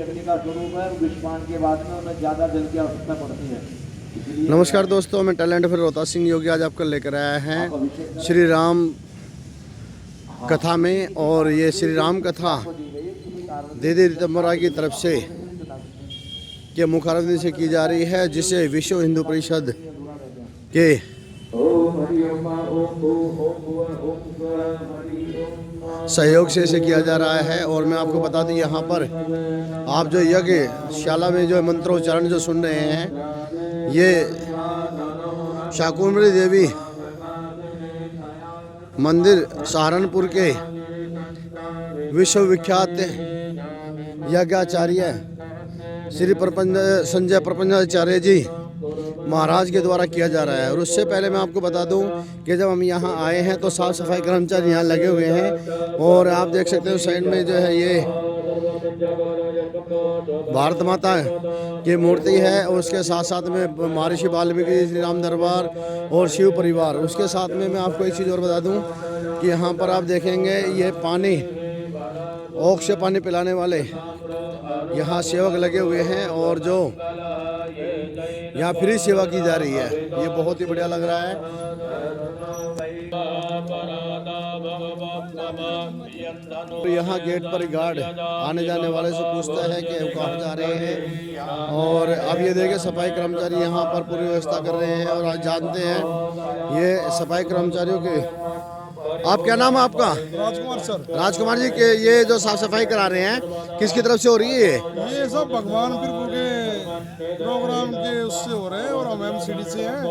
अग्नि का स्वरूप है, विषपान के बाद में उन्हें ज्यादा जल की आवश्यकता पड़ती है। नमस्कार दोस्तों, मैं टैलेंट फिर रोहतास सिंह योगी आज आपको लेकर आया हैं श्री राम कथा में। और ये श्री राम कथा दीदी रितंबरा की तरफ से के मुखारबिन से की जा रही है, जिसे विश्व हिंदू परिषद के सहयोग से इसे किया जा रहा है। और मैं आपको बता दूं, यहाँ पर आप जो यज्ञशाला में जो मंत्रोच्चारण जो सुन रहे हैं, ये शाकुंभरी देवी मंदिर सहारनपुर के विश्वविख्यात यज्ञाचार्य श्री संजय प्रपंचाचार्य जी महाराज के द्वारा किया जा रहा है। और उससे पहले मैं आपको बता दूं कि जब हम यहाँ आए हैं तो साफ सफाई कर्मचारी यहाँ लगे हुए हैं। और आप देख सकते हो साइड में जो है ये भारत माता की मूर्ति है, और उसके साथ साथ में महर्षि वाल्मीकि श्री राम दरबार और शिव परिवार। उसके साथ में मैं आपको एक चीज़ और बता दूं कि यहाँ पर आप देखेंगे ये पानी ओख से पानी पिलाने वाले यहाँ सेवक लगे हुए हैं, और जो यहाँ फ्री सेवा की जा रही है, ये बहुत ही बढ़िया लग रहा है। तो यहाँ गेट पर गार्ड आने जाने वाले से पूछता है कि कहाँ जा रहे हैं। और अब ये देखिए सफाई कर्मचारी यहाँ पर पूरी व्यवस्था कर रहे हैं। और आज जानते हैं ये सफाई कर्मचारियों के, आप क्या नाम है आपका? राजकुमार सर। राजकुमार जी के ये जो साफ सफाई करा रहे हैं किसकी तरफ से हो रही है? ये सब भगवान प्रभु के प्रोग्राम के उससे हो रहे हैं, और हम एमसीडी से हैं।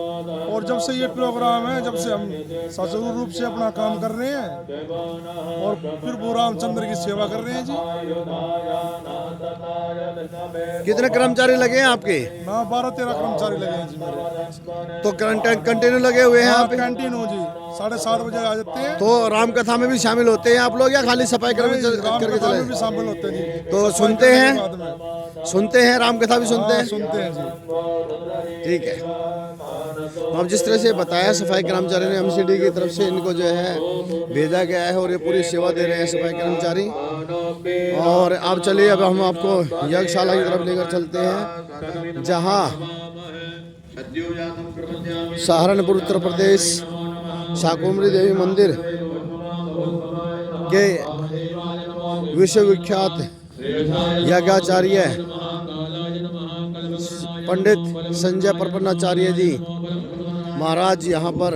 और जब से ये प्रोग्राम है, जब से हम सचल रूप से अपना काम कर रहे हैं और प्रभु रामचंद्र की सेवा कर रहे हैं जी। कितने कर्मचारी लगे हैं आपके? ना 12-13 कर्मचारी लगे हैं जी मेरे। तो कंटिन्यू लगे हुए हैं आप? कैंटीन हो जी, 7:30 बजे आ जाते हैं। तो राम कथा में भी शामिल होते हैं आप लोग, या खाली सफाई करके चले? भी शामिल होते हैं जी। तो सुनते हैं राम कथा भी सुनते हैं? सुनते हैं जी। ठीक है। तो अब जिस तरह से बताया सफाई कर्मचारी ने, एमसीडी की तरफ से इनको जो है भेजा गया है, और ये पूरी सेवा दे रहे हैं सफाई कर्मचारी। और अब चलिए, अब हम आपको यज्ञशाला की तरफ लेकर चलते हैं, जहाँ सहारनपुर उत्तर प्रदेश शाकुंभरी देवी मंदिर के विश्वविख्यात यज्ञाचार्य पंडित संजय प्रपन्नाचार्य जी महाराज यहाँ पर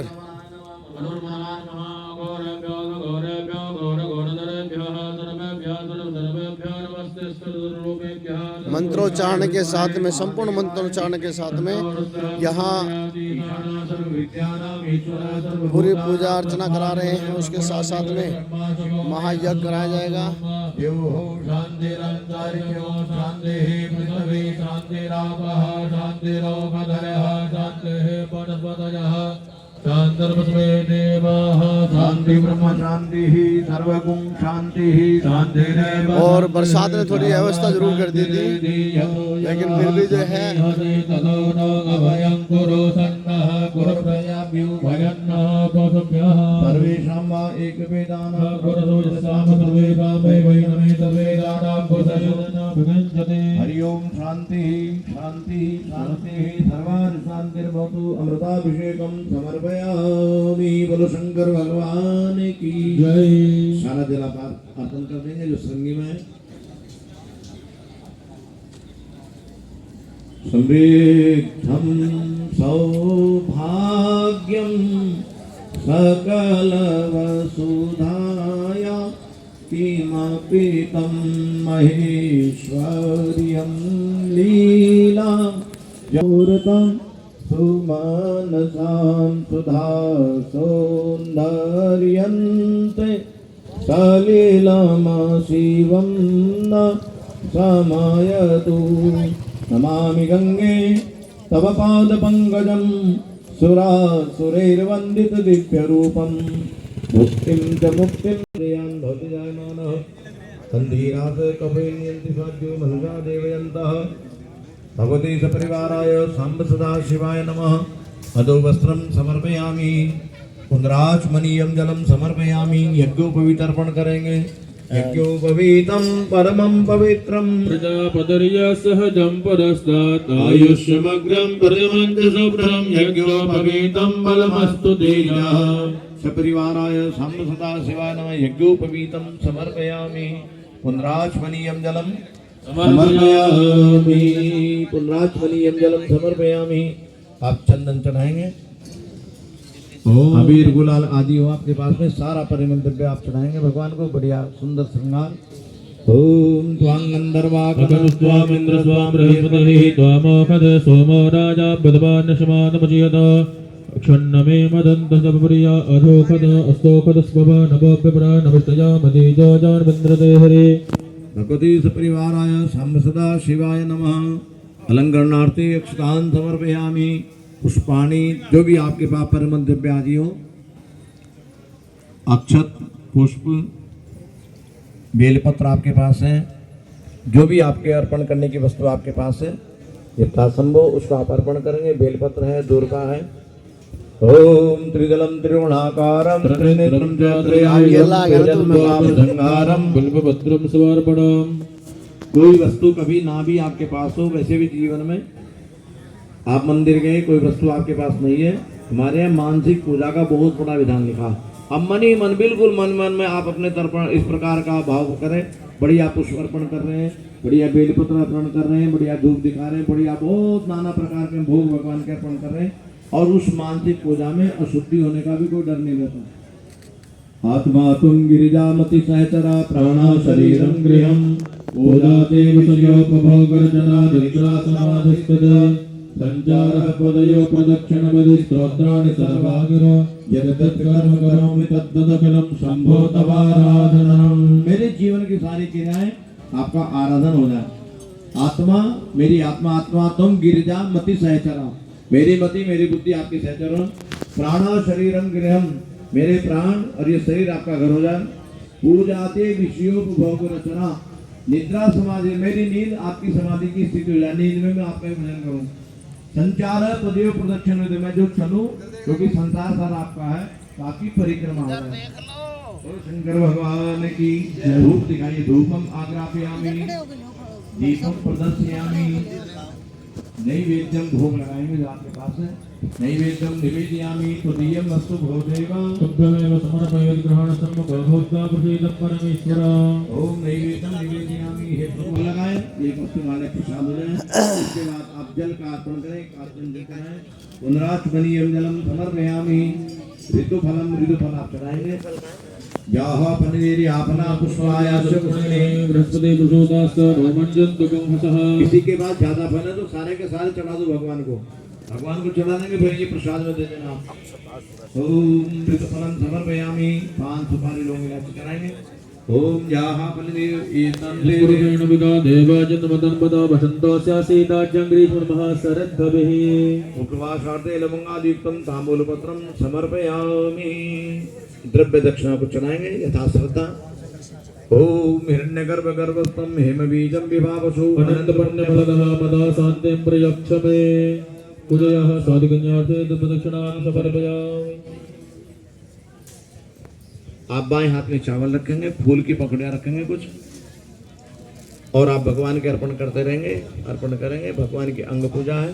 मंत्रोच्चारण के साथ में, संपूर्ण मंत्रोच्चारण के साथ में यहाँ पूरी पूजा अर्चना करा रहे हैं। उसके साथ साथ में महायज्ञ कराया जाएगा। और बरसात ने थोड़ी व्यवस्था जरूर कर दी थी, लेकिन फिर भी जो है हरिओम शांति शांति शांति सर्वान शांतिर्भवतु। अमृताभिषेकम समर्पयामि। बोलो शंकर भगवान की जय। सारा जल आप अर्पण कर देंगे जो संगी में। समृद्धम सौभाग्यम सकल वसुधाया किमपि तं महेश्वर्यं लीला जौरतं सुमानसां सुधा सौन्दर्यन्ते सलिलमशिवं न समायतु। नमामि गंगे तव पादपङ्कजं सुरासुरैर्वन्दित दिव्यरूपं। मुक्तिं च मुक्तिं प्रयान् भवति जायमानः तन्धीरास कपयन्ति साध्यो मनसा देवयन्तः। भगवते सपरिवाराय सांब सदा शिवाय नमः। अदो वस्त्रं समर्पयामि, कुंद्राचमनीयं जलम समर्पयामि। यज्ञोपवीत अर्पण करेंगे। यज्ञोपवीतं परमं पवित्रं प्रजापतिर्य सहजं परस्तात् आयुष्यमग्रं प्रथमं च शुभ्रं यज्ञोपवीतं बलमस्तु तेजः सपरिवाराय साम्ब सदा शिवाय नमः यज्ञोपवीतं समर्पयामि पुनराचमनीयं जलं समर्पयामि पुनराचमनीयं जलं समर्पयामि। आप चंदन चढ़ाएंगे, अबीर गुलाल आदि हो आपके पास में, सारा परिमल द्रव्य आप चढ़ाएंगे भगवान को, बढ़िया सुंदर श्रृंगार। ओम त्वां गंधर्वाकं स्वामिन्द्र स्वाम बृहस्पतिः त्वामोखद सोमो राजा बदवान्नशमानमजियत क्षण्णमे मदन्तसपरिया अधोखद अस्तोखद स्वभ नभोभ्यपरा नमस्तया मदीजो जानविन्द्रते हरे। भगवती सपरिवाराय साम्ब सदा शिवाय नमः। अलंकरणार्थे अक्षतान् समर्पयामि। पुष्पाणि जो भी आपके पास परिमल द्रव्य आदि हो, अक्षत पुष्प बेलपत्र आपके पास है, जो भी आपके अर्पण करने की वस्तु आपके पास है यथासंभव उसका आप अर्पण करेंगे। बेलपत्र है, दुर्गा है। ओम त्रिदलम त्रिगुणाकारम त्रिनेत्रम त्रयायुधंगारम बिल्वपत्रं समर्पणम्। कोई वस्तु कभी ना भी आपके पास हो, वैसे भी जीवन में आप मंदिर गए कोई वस्तु आपके पास नहीं है, हमारे यहाँ मानसिक पूजा का बहुत बड़ा विधान लिखा। अब मन ही मन बिल्कुल मन मन में आप अपने तर्पण इस प्रकार का भाव करें, बढ़िया पुष्प अर्पण कर रहे हैं, बढ़िया बेलपत्र अर्पण कर रहे हैं, बढ़िया धूप दिखा रहे हैं, बढ़िया बहुत नाना प्रकार के भोग भगवान के अर्पण कर रहे हैं, और उस मानसिक पूजा में अशुद्धि होने का भी कोई डर नहीं रहता। आत्मा तुम गिरिजामति सहचरा प्राणा शरीरम गृहम पूजा देव सयोपभोगर्जना निद्रा समाधिस्थित संचारः पदयो प्रदक्षिणपदि स्तोत्राणि सर्वागिरो यद्यत् कर्म करोमि तद्ददखिलं शंभो तवाराधनम्। मेरे जीवन की सारी क्रियाएं आपका आराधन हो जाए। आत्मा मेरी आत्मा, आत्मा तुम गिरिजा मति सहचरा, मेरी मति मेरी बुद्धि आपकी सहचरण। प्राणा शरीरम गृहम, मेरे प्राण और ये शरीर आपका घर हो जाए। पूजाते विषयोपभोग रचना, निद्रा समाधि मेरी नींद आपकी समाधि की स्थिति हो जाए, नींद में मैं आपका भजन करूं। संचार पदयो प्रदक्षिण में जो चलूं, क्योंकि संसार सारा आपका है, बाकी परिक्रमा हो जाए। और शंकर भगवान की धूप दिखाइए। धूपम आग्रापयामि दीपम प्रदर्शयामि। नैवेद्यम भोग लगाएंगे जो आपके पास है। नैवेद्यम निवेदयामि तदीयं वस्तु भोदेव तुभ्यमेव समर्पयेत् ग्रहण सम्मुखो भोक्ता प्रसीद परमेश्वर। ओम नैवेद्यम निवेदयामि। हे भोग लगाए, एक वस्तु वाले प्रसाद हो जाए। उसके बाद आप जल का अर्पण करें, अर्पण कराएं। पुनराचमनीयं जलम समर्पयामि। ऋतुफलम, ऋतुफल आप चढ़ाएंगे। याहा पनिरी आपना पुष्पायास्य पुष्णे बृहस्पति प्रसूतास्त रोमञ्जन्तु कंहसः। किसी के पास ज्यादा फल है तो सारे के सारे चढ़ा दो भगवान को। भगवान को चढ़ा देंगे, फिर ये प्रसाद में दे देना। ओम ऋतुफलम समर्पयामि। पान सुपारी लोग इलायची चढ़ाएंगे। ओम याहा पनिरी पूर्वेण विदा देवाजन्मदं पदा वसन्तोऽस्या सीताज्यं ग्रीष्ममः शरद्भवेः। उपवासार्थे लवंगादीप्तं ताम्बूलपत्रं समर्पयामि। द्रव्य दक्षिणा को चढ़ाएंगे यथा श्रद्धा। ओम हिरण्यगर्भ गर्भस्थं हेमबीजं विभावसु अनन्तपुण्यफलदः पदा शान्तिं प्रयक्षमे। पूजयाः साधुकन्यार्थे द्रव्यदक्षिणां समर्पयामि। आप बाएं हाथ में चावल रखेंगे, फूल की पकड़ियां रखेंगे कुछ, और आप भगवान के अर्पण करते रहेंगे, अर्पण करेंगे। भगवान की अंग पूजा है।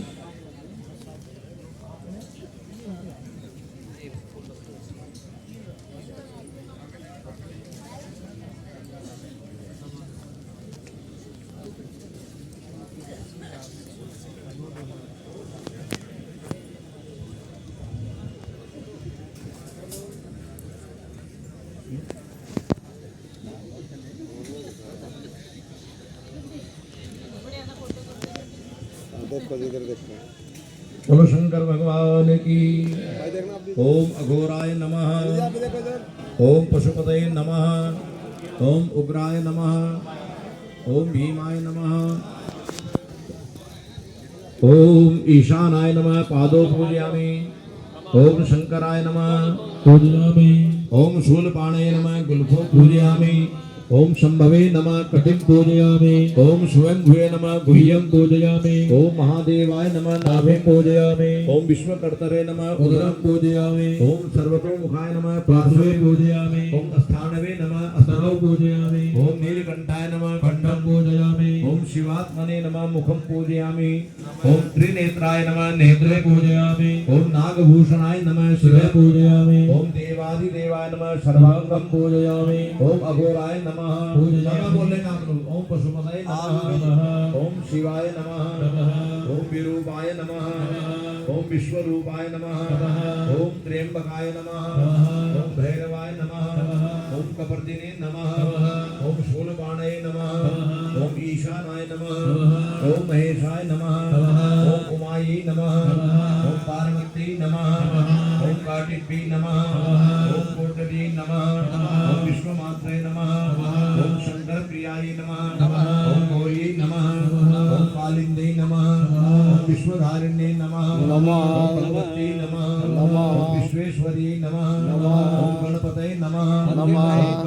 बोलो शंकर भगवान की। ओम अघोराय नमः। ओम पशुपतये नमः। ओम उग्राय नमः। ओम भीमाय नमः। ओम ईशानाय नमः। पादो पूजयामि। ओम शंकराय नमः। पूजयामि। ओम शूलपाणये नमः। गुल्फो पूजयामि। ओम शंभवे नमः कटिं पूजयामि ओम स्वयंभुवे नमः गुह्यं पूजयामि ओम महादेवाय नमः नाभिं पूजयामि ओम विश्वकर्तरे नमः उदरं उदरं पूजयामि ओम सर्वतोमुखाय नमः पार्श्वे पार्श्वे पूजयामि ओम स्थानवे नमः स्तनौ पूजयामि ओम नीलकंठाय नमः कंठं पूजयामि ओम शिवात्मने नमः मुखं पूजयामि ओम त्रिनेत्राय नमः नेत्रे पूजयामि ओम नागभूषणाय नमः शिवे शिवे पूजयामि ओम देवाधिदेवाय नमः सर्वांगं पूजयामि ओम अघोराय नमः पूजयामि। बोलेगा आप लोग ओम पशुपतये नमः ओम शिवाय नमः ओम विरूपाय नमः ओम विश्वरूपाय नमः ओम त्र्यंबकाय नमः ओम भैरवाय नमः ओम कपर्दिने नमः ओम शूलपाणये नमः ओम ईशानाय नमः ओम महेशाय नमः ओम उमायै नमः ओम पार्वती नमः ओम काटिभ्यै नमः ओम कोटव्यै नमः ओम विश्वमात्रे नमः ओम शंकर प्रियाय नमः ओम गौरी नमः ओम कालिंदी नमः ओम विश्वधारिण्ये नमः ओम भगवती नमः ओम विश्वेश्वरी नमः ओम गणपतये नमः ओम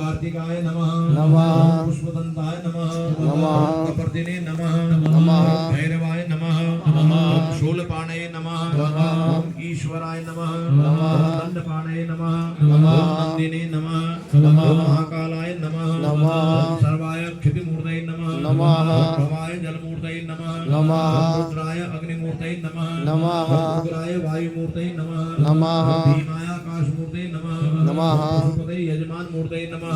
कार्तिकाय नमः ओम पुष्पदंताय नमः ओम कपर्दिने नमः ओम भैरवाय नमः ओम शूलपाणये नमः ओम ईश्वराय नमः ओम दंडपाणये नमः ओम नंदिने नमः ओम महाकालाय नमः ओम सर्वाय क्षितिमूर्तये नमः ओम भवाय जलमूर्तये नमः ओम रुद्राय अग्निमूर्तये नमः ओम उग्राय वायुमूर्तये नमः ओम भीमाय आकाशमूर्तये नमः ओम पशुपतये यजमान मूर्तये नमः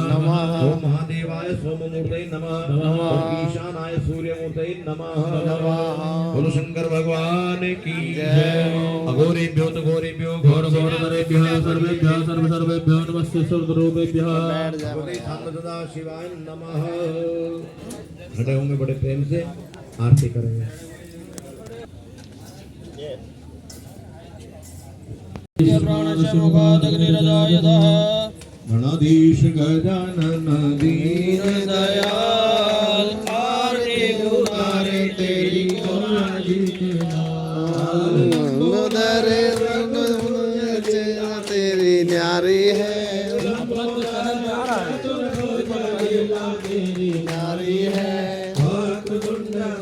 ओम महादेवाय सोममूर्तये नमः ओम ईशानाय सूर्यमूर्तये नमः बोलो शंकर भगवान की जय। अघोरेभ्यो तो घोरेभ्यो घोर घोरतरेभ्यः सर्वेभ्यः सर्वेभ्यो नमस्ते सर्वरूपेभ्यः सदा शिवाय नमः। खड़े होंगे बड़े प्रेम से आरती करेंगे। गणाधीश गजानन दीन दयाल आरती उतारे तेरी तेरी न्यारी है न्यारी है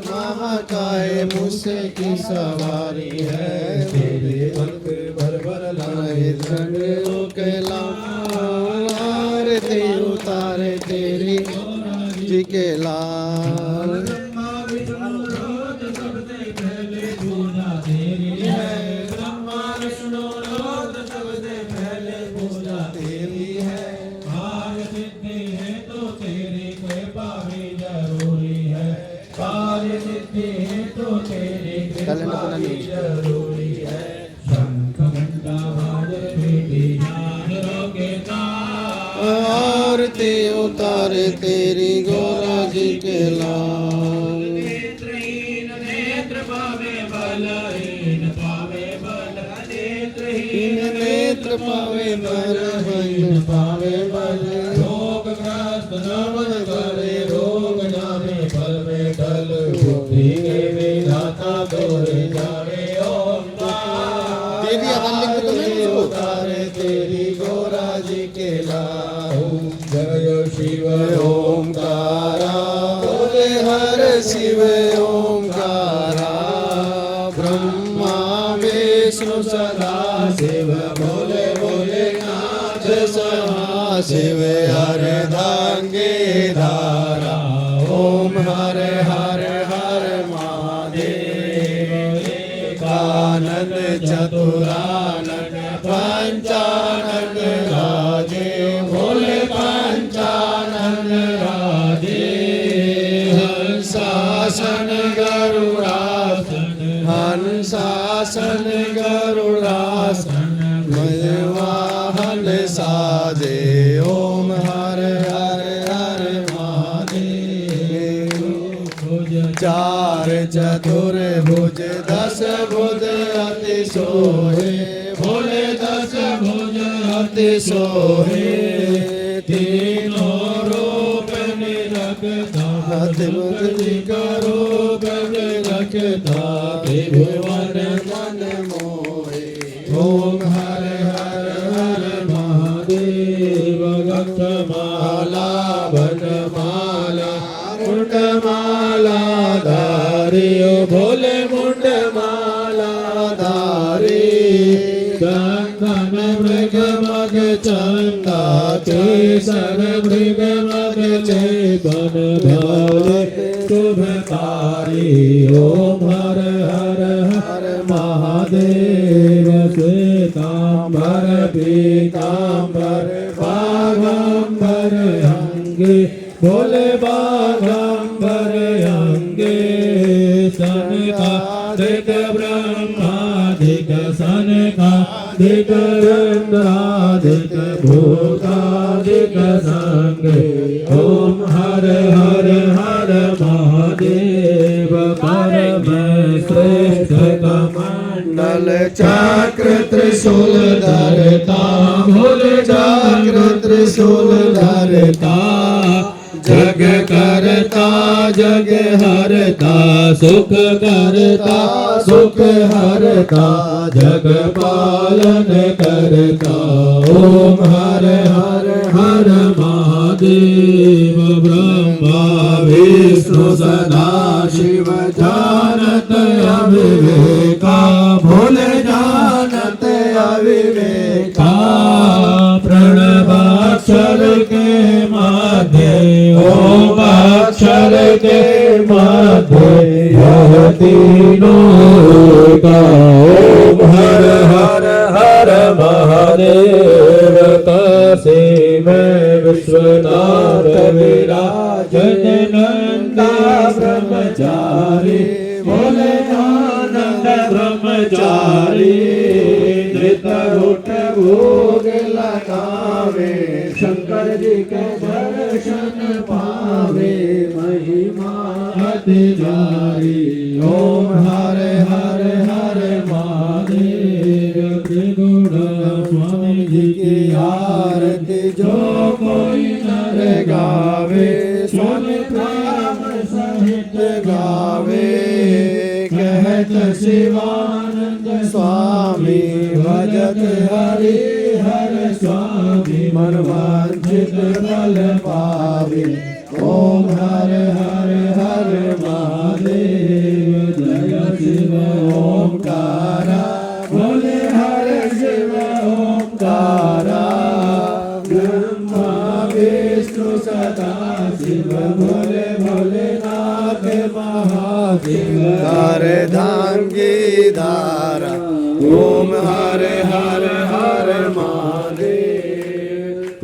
महाकाय मुझसे की सवारी है तेरे अंक भर भर लाए रंगों के लाल आरती उतारे तेरी जी के लाल आरती उतारे तेरी गोरा जी के लाल नेत्र पावे बल हीन पावे बल रोगग्रस्त नमन करे रोग जाने फल में टल बुद्धि के विधाता तोरे जाने ओम उतारे तेरी गोरा जी के लाल जय शिव ओमकारा बोले हर शिव ओमकारा ब्रह्मा विष्णु सदा शिव बोले बोले नाथ सहा शिव हर धांगे धारा ओम हर हर हर महादेव एकानंद चतुरानंद पंचानंद राजे बोले पंचानंद राजे हंसासन गरुड़ासन हंसासन गरुड़ासन वाहन साजे ओम हर हर हर महादेव चार चतुर भुज दस भुज अति सोहे भोले दस भुज अति सोहे तीनों रूप निरखता मुक्ति का रूप निरखता त्रिभुवन मन मोहे ओम हर हर हर महादेव गक्षमाला भजमा धारी ओ भोले मुंड माला धारी चंदन मृग मग चंदा केसर मृग मग लेपन भाले शुभकारी ओम हर हर हर महादेव श्वेतांबर पीतांबर बाघांबर अंगे भोले बाघांबर अंगे सनकादिक ब्रह्मादिक सनकादिक इंद्रादिक भूतादिक संगे ओम हर हर हर महादेव परम श्रेष्ठ कमंडल चक्र त्रिशूल धरता भोले चक्र त्रिशूल धरता जग करता जग हरता सुख करता सुख हरता जग पालन करता ओम हर हर हर महादेव ब्रह्मा विष्णु सदा शिव जानत अविवेका भोले जानत अविवेका प्रणवाक्षर के मध्य ओम अक्षर के मध्य यह तीनों का ओम हर हर हर महादेव काशी में विश्वनाथ विराजत नंदा ब्रह्मचारी भोले आनंद ब्रह्मचारी धृतरूट भोग लगावे शंकर जी के दर्शन पावे महिमा अति जारी ओम हर हर हर महादेव त्रिगुण स्वामी जी की आरती जो कोई नर गावे स्वामी प्रेम सहित गावे कहत शिवानंद स्वामी भजत हरि हर स्वामी मन वांछित फल पावे ओम हर हर हर महादेव जय शिव ओंकारा भोले हर शिव ओंकारा ब्रह्मा विष्णु सदा शिव भोले भोलेनाथ महादेव धार धाम की धारा ओम हर हर हर महादेव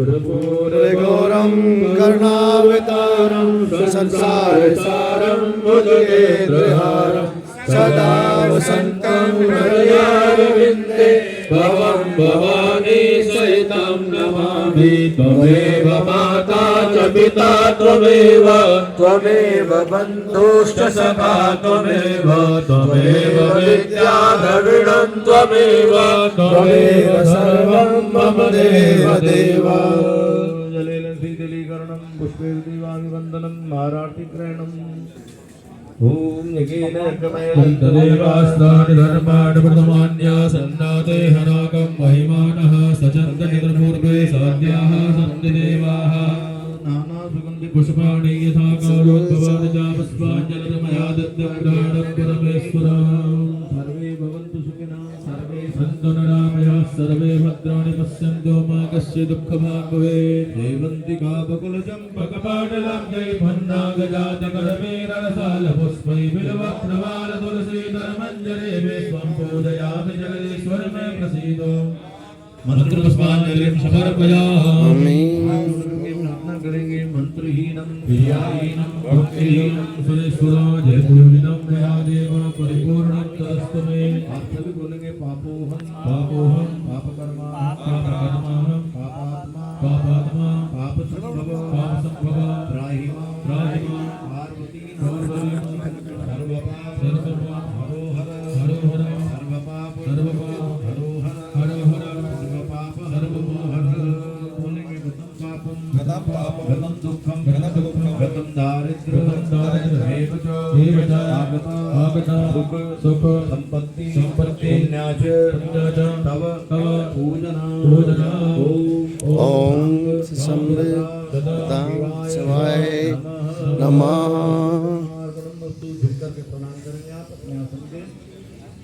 कर्पूर गौरम करुणावतारम संसार सारम भुजगेन्द्रहारम सदा वसंतं हृदयारविन्दे भवं भवानी सहितं नमामि त्वमेव माता च पिता त्वमेव त्वमेव बन्धुश्च सखा त्वमेव त्वमेव विद्या द्रविणं त्वमेव त्वमेव सर्वं मम देव देव जलेन शीतलीकरणं पुष्पैर्दीवाभिवन्दनं महारार्तिग्रहणम् ओम यज्ञेन यज्ञमयं तदेवास्तानि धर्माणि प्रथमान्या सन्नाते हनाकं महिमानः सचन्दनिर्पूर्वे साध्याः सन्ति देवाः नाना सुगन्धि पुष्पाणि यथा कालोद्भवानि च पुष्पाञ्जलिर्मया दत्तं परमेश्वरः सर्वे भवन्तु सुखिनः सर्वे सन्तु नरामयाः सर्वे भद्राणि पश्यन्तु मा कस्य दुःखभाग् भवेत् जयवन्तिका बकुलचम्पकपाटलं जयभन्नागजातकरमेरसालपुष्पै बिल्वप्रवाल तुलसीधरमञ्जरे मे स्वं पूजयामि जगदीश्वर मे प्रसीदो मंत्रपुष्पाञ्जलिं समर्पयामि प्रार्थना करेंगे मंत्रहीनं क्रियाहीनं भक्तिहीनं सुरेश्वरा जय पूर्णिनं महादेव परिपूर्णं तदस्तु मे आप सभी बोलेंगे पापोहं पापोहं पापकर्मा पापकर्माहं पापात्मा पापात्मा पापसंभव पापसंभव त्राहिमा त्राहिमा पार्वती सर्वपाप सर्वपाप हरोहर हरोहर सर्वपाप सर्वपाप हरोहर हरोहर सर्वपाप सर्वपाप बोलेंगे गतं पापं गतं पापं गतं दुःखं गतं दुःखं गतं दारिद्र्यं दारिद्र्यं एव च आगता सुख संपत्ति संपत्ति पुण्याच तव पूजना ओम संबदां शिवाय नमः। प्रणाम करेंगे आप अपने आसन के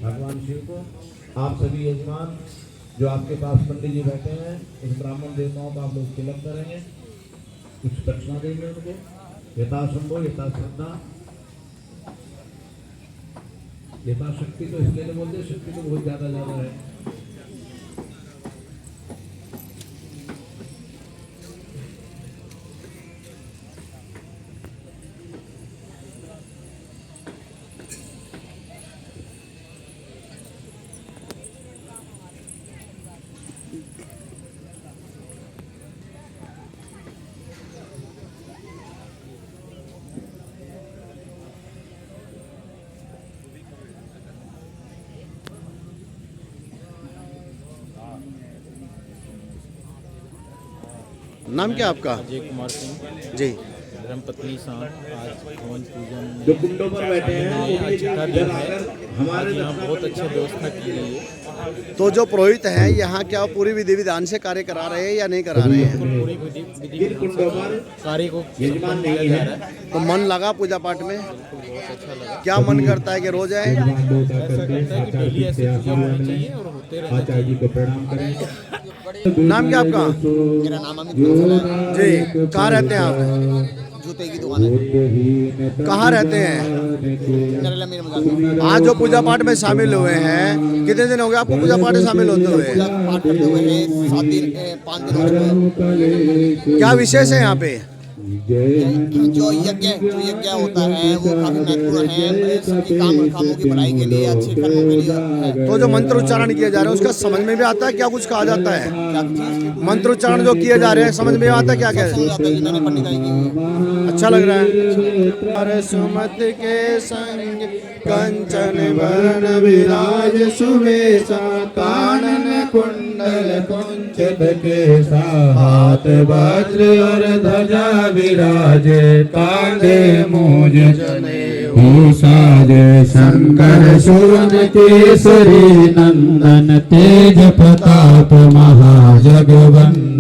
भगवान शिव को। आप सभी यजमान जो आपके पास पंडित जी बैठे हैं, उस ब्राह्मण देवताओं का आप लोग तिलक करेंगे, कुछ दक्षिणा देंगे उनको यथासंभव यथाश्रद्धा यथाशक्ति। तो इसलिए बोलते शक्ति तो बहुत ज्यादा है। नाम क्या आपका? अजय कुमार सिंह जी। धर्मपत्नी साथ आज भवन पूजन जो कुंडों पर बैठे हैं चिट्ठा दी है। आज यहाँ बहुत अच्छी व्यवस्था की गई है। तो जो पुरोहित हैं यहाँ क्या पूरी विधि विधान से कार्य करा रहे हैं या नहीं करा रहे हैं? पूरी विधि कार्य को यजमान किया नहीं जा है। रहा है। तो मन लगा पूजा पाठ में? बहुत अच्छा लगा। क्या मन करता है कि रोज आए? ऐसा करता है कि डेली ऐसे पूजा होनी चाहिए और होते रहना आचार्य जी को प्रणाम करें। नाम क्या आपका? मेरा नाम अमित बंसल है। जी। कहाँ रहते हैं आप? जूते की दुकान है। कहाँ रहते हैं? नरेला मीर मजाक। आज जो पूजा पाठ में शामिल हुए हैं, कितने दिन हो गए आपको पूजा पाठ में शामिल होते हुए? पूजा पाठ करते हुए 7 दिन 5 दिन हो चुके हैं। क्या विशेष है यहाँ पे? जो यज्ञ होता है वो काफी महत्वपूर्ण है। सबकी कामों की भलाई के लिए, अच्छे कर्मों के लिए है। तो जो मंत्र उच्चारण किए जा रहे हैं उसका समझ में भी आता है क्या कुछ कहा जाता है? क्या चीज मंत्र उच्चारण जो किए जा रहे हैं समझ में आता है क्या क्या? समझ आता है कि मैंने पंडिताई की है। अच्छा लग रहा है। हर सुमत के संग कंचन वरण विराज सुवेशा, कानन कुंडल कुंचित केसा, हाथ वज्र और ध्वजा विराजे, कांधे मूज जनेऊ साजे, शंकर सुवन केसरी नंदन, तेज प्रताप महाजगवंदन,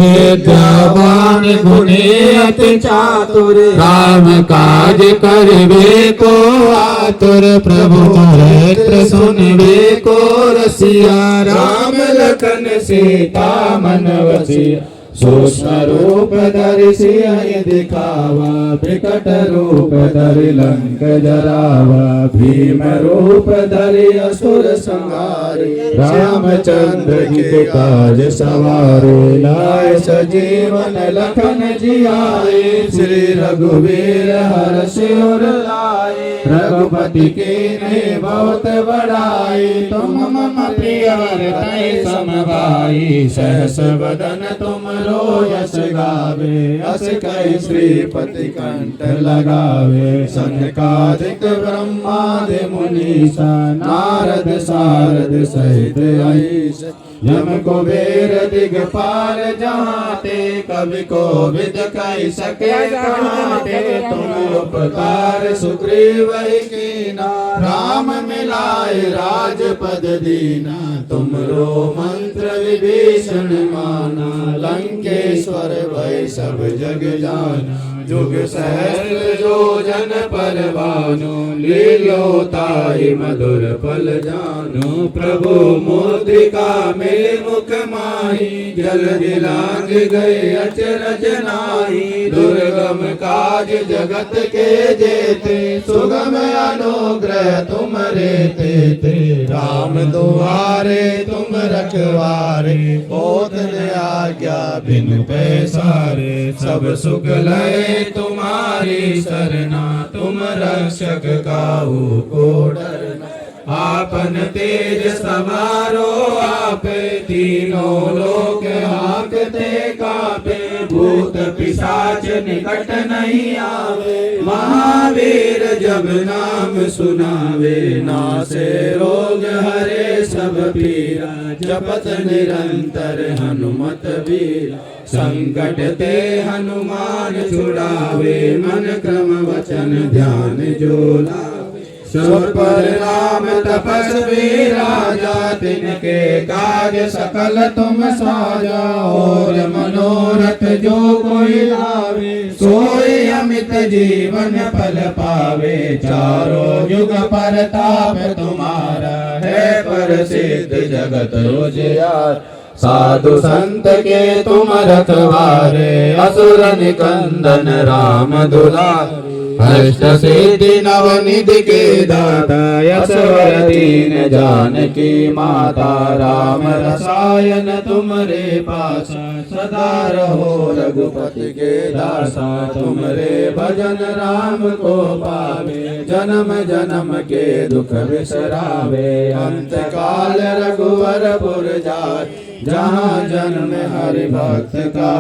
विद्यावान गुणी अति चातुर, राम काज करवे को आतुर, प्रभु चरित्र सुनवे को रसिया, राम लखन सीता मन वसिया, सूक्ष्म रूप धरि सिय दिखावा, विकट रूप धरि लंक जरावा, भीम रूप धरि असुर संहारे, रामचंद्र के काज सवारे, लाए सजीवन लखन जियाए, श्री रघुवीर हर्षि उर लाए, रघुपति के ने बहुत बड़ाई, तुम मम प्रिय वरतै समभाई, सहस वदन तुम यश गावे, अस कहि श्रीपति कंठ लगावे, सनकादिक ब्रह्मादि मुनीसा, नारद सारद सहित अहीस, यम कुबेर दिगपाल जहाते, कवि कोविद कहि सके कहाते, तुम उपकार सुग्रीव कीना, राम मिलाए राजपद दीना, तुमरो मंत्र विभीषण माना, लंकेश्वर भय सब जग जाना, जुग सहस्र जो जन पर भानु, लीलोताहि मधुर फल जानु, प्रभु मुद्रिका मिल मुख माही, जल दिलांग गए अचरज नाही, दुर्गम काज जगत के जेते, सुगम अनुग्रह तुम रे ते, राम दुआरे तुम रखवारे, होत न आज्ञा बिन पैसारे, सब सुख लय तुम्हारी सरना, तुम रक्षक काहू को डरना, आपन तेज सवारो आप, तीनों लोक हाकते कापे, भूत पिशाच निकट नहीं आवे, महावीर जब नाम सुनावे, नासे रोग हरे सब पीरा, जपत निरंतर हनुमत वीरा, संकट ते हनुमान छुड़ावे, मन क्रम वचन ध्यान जो लावे, सब पर नाम तपस्वी राजा, तिनके काज सकल तुम साजा। और मनोरथ जो कोई लावे, सोई अमित जीवन फल पावे। चारों युग परताप तुम्हारा है, प्रसिद्ध जगत उजियार। साधु संत के तुम रखवारे, असुर निकंदन राम दुलारे। अष्ट सिद्धि नवनिधि के दाता, यशवर दीन जानकी माता। राम रसायन तुमरे पासा, सदा रहो रघुपति के दासा। तुमरे भजन राम को पावे, जन्म जन्म के दुख बिसरावे। अंत काल रघुवरपुर जाय, जहाँ जन्म हरि भक्त का।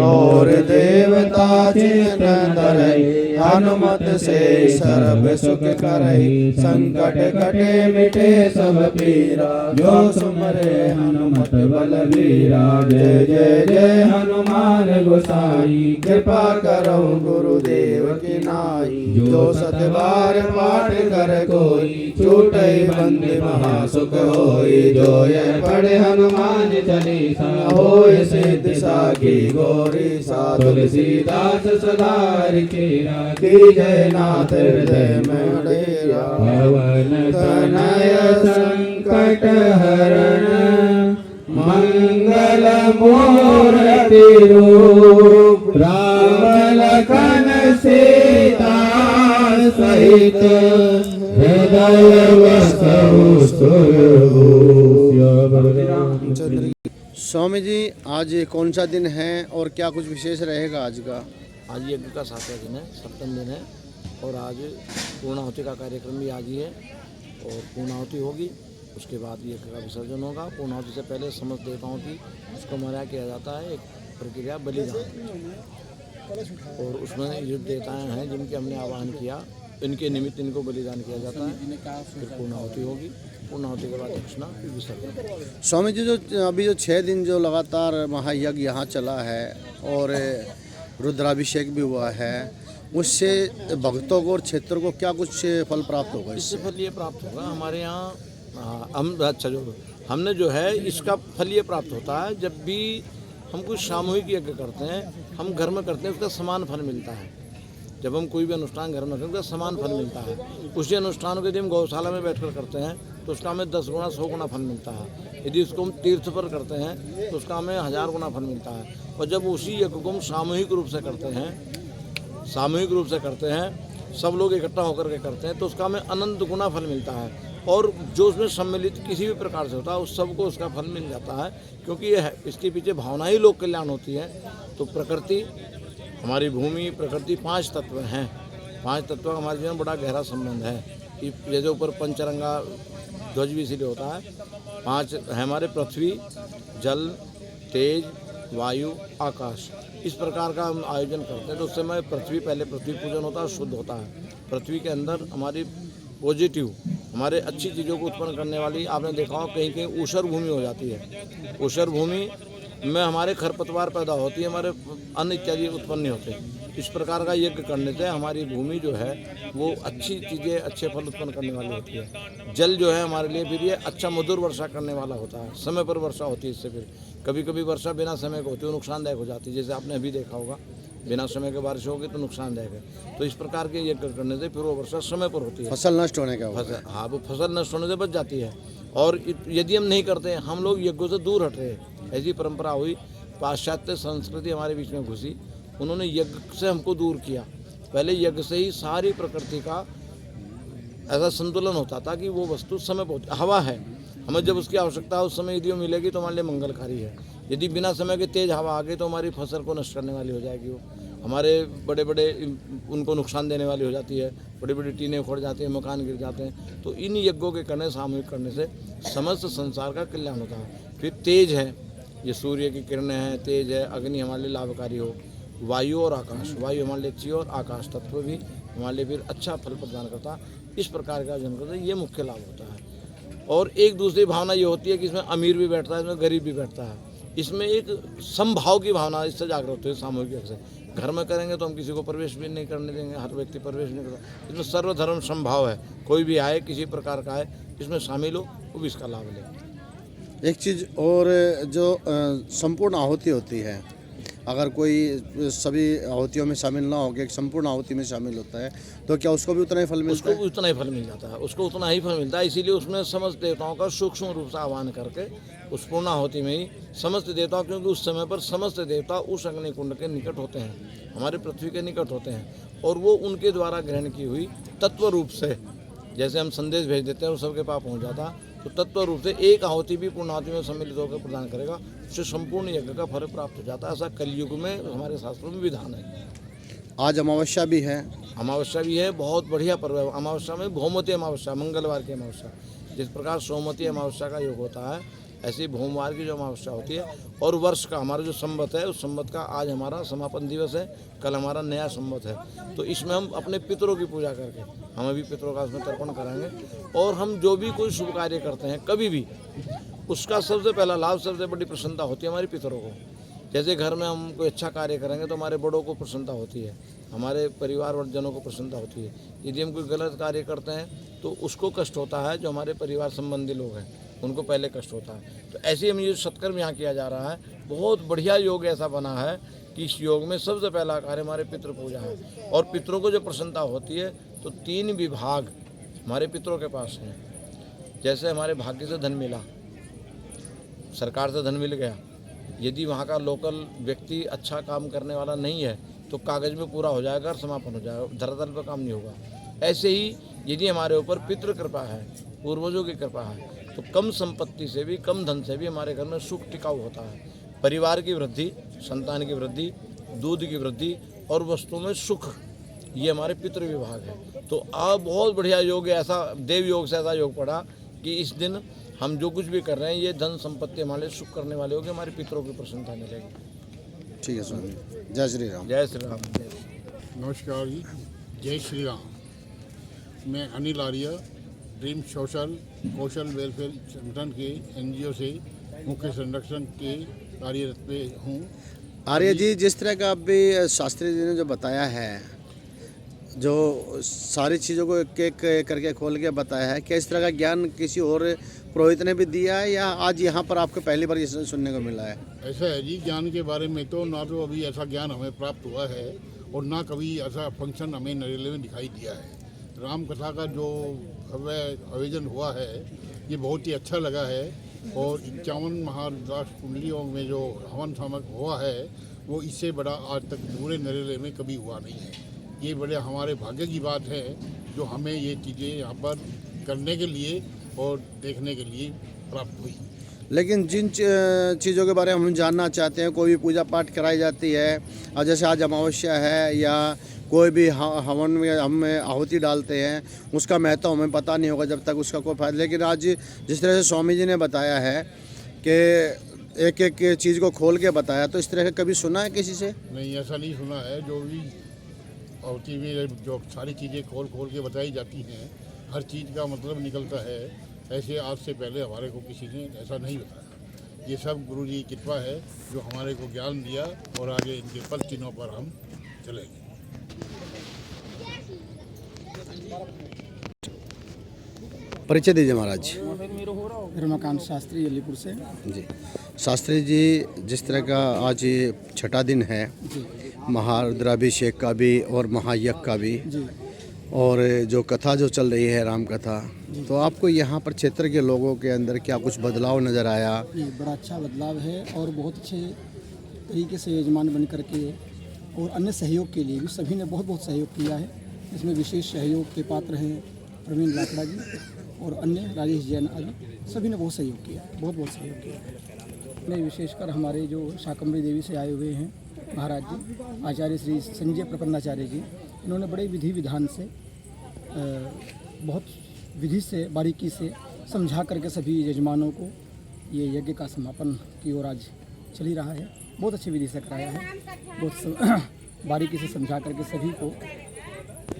और देवता चिंतन धरई, हनुमत से सर्व सुख करई। संकट कटे मिटे सब पीरा, जो सुमरे हनुमत बलवीरा। जय जय जय हनुमान गोसाई, कृपा करो गुरुदेव की नाई। जो सतबार पाठ कर कोई, छूटै बंदी महासुख होई। जो यह पढ़े हनुमान चालीसा, होय सिद्धि साखी गौरी सा। तुलसीदास सदा रघुबीरा, की जय नाथ हृदय में डेरा। पवन तनय संकट हरण, मंगल मूर्ति रूप। राम लखन सीता सहित, हृदय बसहु सुरभूप। स्वामी जी, आज कौन सा दिन है और क्या कुछ विशेष रहेगा आज का? आज यज्ञ का 7वां दिन है, 7वां दिन है। और आज पूर्णाहुति का कार्यक्रम भी आज ही है। और पूर्णाहुति होगी, उसके बाद यज्ञ का विसर्जन होगा। पूर्णाहुति से पहले समस्त देवताओं की उसको मर्यादा किया जाता है, एक प्रक्रिया बलिदान। और उसमें जो देवताएँ हैं जिनके हमने आह्वान किया, इनके निमित्त इनको बलिदान किया जाता है। फिर पूर्णाहुति होगी, पूर्णाहुति के बाद दक्षिणा, फिर विसर्जन। स्वामी जी, जो अभी जो 6 दिन जो लगातार महायज्ञ यहाँ चला है और रुद्राभिषेक भी हुआ है, उससे भक्तों को और क्षेत्र को क्या कुछ फल प्राप्त होगा? इससे फल ये प्राप्त होगा, हमारे यहाँ हमने जो है इसका फल ये प्राप्त होता है, जब भी हम कुछ सामूहिक यज्ञ करते हैं, हम घर में करते हैं, उसका समान फल मिलता है। जब हम कोई भी अनुष्ठान घर में करते हैं, उसका समान फल मिलता है। उसी अनुष्ठान के दिन गौशाला में बैठकर करते हैं तो उसका हमें 10 गुना 100 गुना फल मिलता है। यदि उसको हम तीर्थ पर करते हैं तो उसका हमें 1000 गुना फल मिलता है। और जब उसी यज्ञ को हम सामूहिक रूप से करते हैं, सब लोग इकट्ठा होकर के करते हैं, तो उसका हमें अनंत गुना फल मिलता है। और जो उसमें सम्मिलित किसी भी प्रकार से होता है, उस सबको उसका फल मिल जाता है। क्योंकि ये है, इसके पीछे भावना ही लोक कल्याण होती है। तो प्रकृति, हमारी भूमि, प्रकृति, 5 तत्व हैं। 5 तत्व का हमारे जीवन में बड़ा गहरा संबंध है। जैसे ऊपर पंचरंगा ध्वज भी इसीलिए होता है। 5 है हमारे, पृथ्वी, जल, तेज, वायु, आकाश। इस प्रकार का हम आयोजन करते हैं। तो उस समय पृथ्वी, पहले पृथ्वी पूजन होता है, शुद्ध होता है। पृथ्वी के अंदर हमारी पॉजिटिव, हमारे अच्छी चीज़ों को उत्पन्न करने वाली, आपने देखा हो कहीं कहीं ऊषर भूमि हो जाती है। ऊषर भूमि में हमारे खरपतवार पैदा होती है, हमारे अन्न इत्यादि उत्पन्न नहीं होते। इस प्रकार का यज्ञ करने से हमारी भूमि जो है वो अच्छी चीज़ें, अच्छे फल उत्पन्न करने वाली होती है। जल जो है हमारे लिए फिर ये अच्छा मधुर वर्षा करने वाला होता है, समय पर वर्षा होती है। इससे फिर कभी कभी वर्षा बिना समय को होती है, वो नुकसानदायक हो जाती है। जैसे आपने अभी देखा होगा, बिना समय के बारिश होगी तो नुकसानदायक है। तो इस प्रकार के यज्ञ करने से फिर वो वर्षा समय पर होती है। फसल नष्ट होने का हाँ, वो फसल नष्ट होने से बच जाती है। और यदि हम नहीं करते हैं, हम लोग यज्ञों से दूर हट रहे हैं। ऐसी परंपरा हुई, पाश्चात्य संस्कृति हमारे बीच में घुसी, उन्होंने यज्ञ से हमको दूर किया। पहले यज्ञ से ही सारी प्रकृति का ऐसा संतुलन होता था कि वो वस्तु समय पर होती। हवा है, हमें जब उसकी आवश्यकता है उस समय यदि वो मिलेगी तो हमारे लिए मंगलकारी है। यदि बिना समय के तेज हवा आ गई तो हमारी फसल को नष्ट करने वाली हो जाएगी। वो हमारे बड़े बड़े उनको नुकसान देने वाली हो जाती है। बड़ी बड़ी टीनें उखड़ जाती हैं, मकान गिर जाते हैं। तो इन यज्ञों के करने, सामूहिक करने से समस्त संसार का कल्याण होता है। फिर तेज है, ये सूर्य की किरणें हैं, तेज है, अग्नि हमारे लिए लाभकारी हो, वायु और आकाश, वायु हमारे लिए अच्छी और आकाश तत्व भी हमारे लिए फिर अच्छा फल प्रदान करता है। इस प्रकार का आयोजन करते हैं, ये मुख्य लाभ होता है। और एक दूसरी भावना ये होती है कि इसमें अमीर भी बैठता है, इसमें गरीब भी बैठता है। इसमें एक समभाव की भावना इससे जागृत होती है सामूहिक से। घर में करेंगे तो हम किसी को प्रवेश भी नहीं करने देंगे, हर व्यक्ति प्रवेश नहीं करता। इसमें सर्वधर्म संभाव है, कोई भी आए किसी प्रकार का आए इसमें शामिल हो वो भी इसका लाभ ले। एक चीज़ और जो संपूर्ण आहुति होती है, अगर कोई सभी आहुतियों में शामिल ना होकर एक संपूर्ण आहुति में शामिल होता है तो क्या उसको भी उतना ही फल मिलता उसको है? भी उतना ही फल मिल जाता है, उसको उतना ही फल मिलता है। इसीलिए उसमें समस्त देवताओं का सूक्ष्म रूप से आह्वान करके उस पूर्ण आहुति में ही समस्त देवताओं, क्योंकि उस समय पर समस्त देवता उस अग्निकुंड के निकट होते हैं, हमारे पृथ्वी के निकट होते हैं, और वो उनके द्वारा ग्रहण की हुई तत्व रूप से, जैसे हम संदेश भेज देते हैं और सबके पास पहुँच जाता, तो तत्व रूप से एक आहुति भी पूर्ण आहुति में सम्मिलित होकर प्रदान करेगा, उससे संपूर्ण यज्ञ का फल प्राप्त हो जाता है। ऐसा कलयुग में हमारे शास्त्रों में विधान है। आज अमावस्या भी है। अमावस्या भी है, बहुत बढ़िया पर्व है। अमावस्या में भौमती अमावस्या, मंगलवार की अमावस्या, जिस प्रकार सोमवती अमावस्या का योग होता है ऐसे ही भौमवार की जो अमावस्या होती है। और वर्ष का हमारा जो संवत है उस संवत का आज हमारा समापन दिवस है, कल हमारा नया संवत है। तो इसमें हम अपने पितरों की पूजा करके हम अभी पितरों का उसमें तर्पण कराएंगे। और हम जो भी कोई शुभ कार्य करते हैं कभी भी, उसका सबसे पहला लाभ, सबसे बड़ी प्रसन्नता होती है हमारे पितरों को। जैसे घर में हम कोई अच्छा कार्य करेंगे तो हमारे बड़ों को प्रसन्नता होती है, हमारे परिवार वर्गजनों को प्रसन्नता होती है। यदि हम कोई गलत कार्य करते हैं तो उसको कष्ट होता है, जो हमारे परिवार संबंधी लोग हैं उनको पहले कष्ट होता है। तो ऐसे हम ये सत्कर्म यहाँ किया जा रहा है, बहुत बढ़िया योग ऐसा बना है कि इस योग में सबसे पहला कार्य हमारे पितृ पूजा है। और पितरों को जो प्रसन्नता होती है तो 3 विभाग हमारे पितरों के पास हैं। जैसे हमारे भाग्य से धन मिला, सरकार से धन मिल गया, यदि वहाँ का लोकल व्यक्ति अच्छा काम करने वाला नहीं है तो कागज में पूरा हो जाएगा और समापन हो जाएगा, धरातल पर काम नहीं होगा। ऐसे ही यदि हमारे ऊपर पितृ कृपा है, पूर्वजों की कृपा है, तो कम संपत्ति से भी, कम धन से भी हमारे घर में सुख टिकाऊ होता है। परिवार की वृद्धि, संतान की वृद्धि, दूध की वृद्धि और वस्तुओं में सुख, ये हमारे पितृ विभाग है। तो आप बहुत बढ़िया योग, ऐसा देव योग से ऐसा योग पड़ा कि इस दिन हम जो कुछ भी कर रहे हैं ये धन संपत्ति हमारे सुख करने वाले होंगे, हमारे पितरों की प्रसन्नता मिलेगी। ठीक है स्वामी, जय श्री राम। जय श्री राम। नमस्कार जी, जय श्री राम। मैं अनिल आर्य, ड्रीम सोशल कौशल वेलफेयर संगठन के NGO से मुख्य संरक्षण के कार्यरत पे हूँ। आर्य जी, जिस तरह का अभी शास्त्री जी ने जो बताया है, जो सारी चीज़ों को एक एक करके खोल के बताया है, क्या इस तरह का ज्ञान किसी और पुरोहित ने भी दिया है या आज यहाँ पर आपको पहली बार ये सुनने को मिला है? ऐसा है जी, ज्ञान के बारे में तो ना तो अभी ऐसा ज्ञान हमें प्राप्त हुआ है और ना कभी ऐसा फंक्शन हमें नरेले में दिखाई दिया है। राम कथा का जो आयोजन हुआ है ये बहुत ही अच्छा लगा है। और 51 महारुद्राक्ष कुंडलियों में जो हवन सामक हुआ है वो इससे बड़ा आज तक पूरे नरेले में कभी हुआ नहीं है। ये बड़े हमारे भाग्य की बात है जो हमें ये चीज़ें यहाँ पर करने के लिए और देखने के लिए प्राप्त हुई। लेकिन जिन चीज़ों के बारे में हम जानना चाहते हैं, कोई भी पूजा पाठ कराई जाती है और जैसे आज अमावस्या है या कोई भी हवन में हम आहुति डालते हैं, उसका महत्व हमें पता नहीं होगा जब तक उसका कोई फायदा। लेकिन आज जिस तरह से स्वामी जी ने बताया है कि एक एक चीज़ को खोल के बताया, तो इस तरह का कभी सुना है किसी से? नहीं, ऐसा नहीं सुना है। जो भी आहुति में जो सारी चीज़ें खोल खोल के बताई जाती हैं, हर चीज़ का मतलब निकलता है। ऐसे आज से पहले हमारे को किसी ने ऐसा नहीं बताया। ये सब गुरु जी की कृपा है जो हमारे को ज्ञान दिया और आगे इनके पद चिन्हों पर हम चलेंगे। परिचय दीजिए महाराज। रमाकांत शास्त्री अलीपुर से। जी शास्त्री जी, जिस तरह का आज ये 6ठा दिन है महारुद्राभिषेक का भी और महायज्ञ का भी, और जो कथा जो चल रही है राम कथा, तो आपको यहाँ पर क्षेत्र के लोगों के अंदर क्या कुछ बदलाव नज़र आया? ये बड़ा अच्छा बदलाव है और बहुत अच्छे तरीके से यजमान बन करके और अन्य सहयोग के लिए भी सभी ने बहुत सहयोग किया है। इसमें विशेष सहयोग के पात्र हैं प्रवीण लाकड़ा जी और अन्य राजेश जैन आदि, सभी ने बहुत सहयोग किया, बहुत सहयोग किया। नहीं, विशेषकर हमारे जो शाकंभरी देवी से आए हुए हैं महाराज जी, आचार्य श्री संजय प्रपन्नाचार्य जी, इन्होंने बड़े विधि विधान से बहुत विधि से बारीकी से समझा करके सभी यजमानों को ये यज्ञ का समापन की ओर आज चल ही रहा है। बहुत अच्छी विधि से कराया है, बहुत बारीकी से समझा करके सभी को।